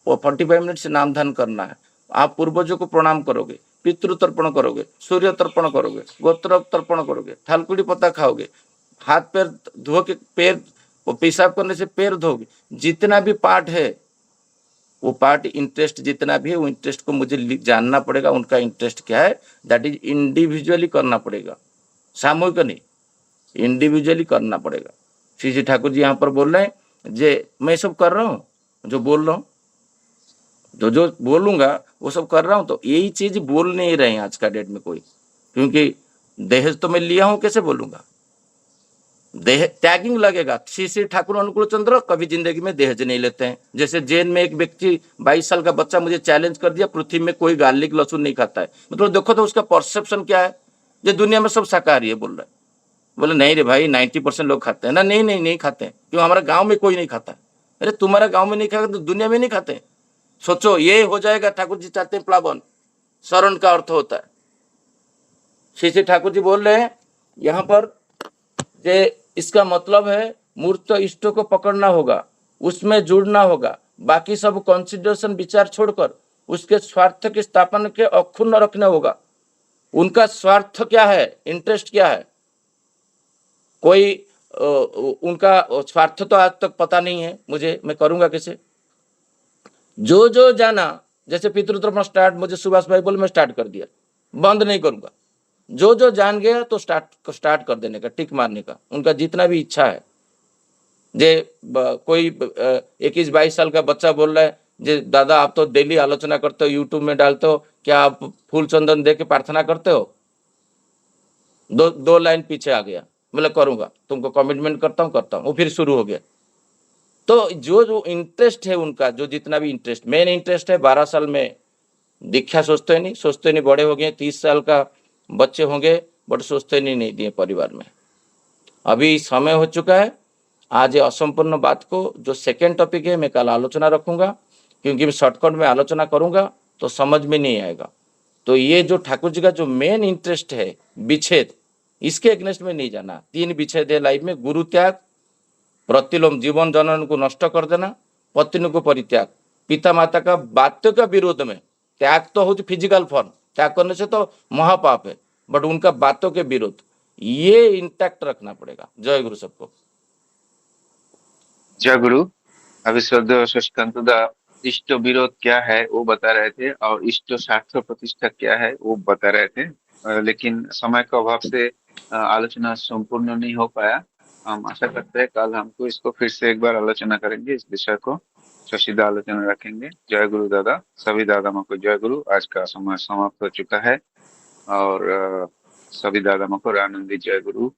45 मिनट से नाम ध्यान करना है। आप पूर्वजों को प्रणाम करोगे, पितृ तर्पण करोगे, सूर्य तर्पण करोगे, गोत्र तर्पण करोगे, थालकुड़ी पत्ता खाओगे, हाथ पैर धो के पैर पेशाब करने से पैर धोगे। जितना भी पार्ट है वो पार्ट इंटरेस्ट जितना भी है वो इंटरेस्ट को मुझे जानना पड़ेगा। उनका इंटरेस्ट क्या है, दैट इज इंडिविजुअली करना पड़ेगा, सामूहिक नहीं, इंडिविजुअली करना पड़ेगा। श्री ठाकुर जी यहाँ पर बोल रहे हैं जे मैं सब कर रहा हूँ, जो बोल रहा हूँ, जो बोलूंगा वो सब कर रहा हूँ। तो यही चीज बोल नहीं रहे हैं आज का डेट में कोई। क्योंकि दहेज तो मैं लिया हूं, कैसे बोलूंगा? टैगिंग लगेगा। श्री श्री ठाकुर अनुकूल चंद्र कभी जिंदगी में दहेज नहीं लेते हैं। जैसे जेल में एक व्यक्ति 22 साल का बच्चा मुझे चैलेंज कर दिया, पृथ्वी में कोई गार्लिक लहसुन नहीं खाता है। मतलब देखो तो उसका परसेप्शन क्या है, जो दुनिया में सब शाकाहारी है बोल रहा है। बोले नहीं रे भाई, 90% लोग खाते हैं ना। नहीं नहीं नहीं खाते हैं, क्यों? हमारा गांव में कोई नहीं खाता। अरे तुम्हारा गांव में नहीं खाएगा तो दुनिया में नहीं खाते। सोचो, ये हो जाएगा। ठाकुर जी चाहते हैं प्लावन। शरण का अर्थ होता है। श्री श्री ठाकुर जी बोल रहे हैं यहाँ पर, जे इसका मतलब है मूर्त इष्टों को पकड़ना होगा, उसमें जुड़ना होगा, बाकी सब कंसिडरेशन विचार छोड़कर उसके स्वार्थ की स्थापना के अक्षुण्ण रखना होगा। उनका स्वार्थ क्या है, इंटरेस्ट क्या है, कोई उनका स्वार्थ तो आज तक पता नहीं है मुझे, मैं करूंगा कैसे? जो जो जाना, जैसे पितृतर्पण स्टार्ट मुझे सुभाष भाई बोले, मैं स्टार्ट कर दिया, बंद नहीं करूंगा। जो जो जान गया तो स्टार्ट कर देने का, टिक मारने का, उनका जितना भी इच्छा है। जे कोई 21-22 साल का बच्चा बोल रहा है, जे दादा आप तो डेली आलोचना करते हो, यूट्यूब में डालते हो, क्या आप फूल चंदन दे के प्रार्थना करते हो? दो लाइन पीछे आ गया, मतलब करूंगा, तुमको कमिटमेंट करता हूं, वो फिर शुरू हो गया। तो जो जो इंटरेस्ट है उनका, जो जितना भी इंटरेस्ट, मेन इंटरेस्ट है 12 साल में दीक्षा सोचते नहीं, बड़े हो गए, 30 साल का बच्चे होंगे, बट सोचते नहीं दिए परिवार में। अभी समय हो चुका है। आज ये असंपूर्ण बात को, जो सेकेंड टॉपिक है, मैं कल आलोचना रखूंगा, क्योंकि मैं शॉर्टकट में आलोचना करूंगा तो समझ में नहीं आएगा। तो ये जो ठाकुर जी का जो मेन इंटरेस्ट है विच्छेद, इसके अगेंस्ट में नहीं जाना। 3 विच्छेद है लाइफ में: गुरु त्याग, प्रतिलोम जीवन जनन को नष्ट कर देना, पत्नी को परित्याग, पिता माता का बातों का विरोध में। त्याग तो हो फिजिकल फॉर्म, त्याग करने से तो महापाप है, बट उनका बातों के विरोध, ये इंटैक्ट रखना पड़ेगा। जय गुरु सबको। जय गुरु। अभी श्रद्धेय शशकांतदा इष्ट विरोध क्या है वो बता रहे थे, और इष्ट शास्त्र प्रतिष्ठा क्या है वो बता रहे थे। लेकिन समय के अभाव से आलोचना संपूर्ण नहीं हो पाया। हम आशा करते हैं कल हमको इसको फिर से एक बार आलोचना करेंगे, इस विषय को ससीदा आलोचना रखेंगे। जय गुरु दादा, सभी दादा माँ को जय गुरु। आज का समय समाप्त हो चुका है, और सभी दादा माँ को रानंदी जय गुरु।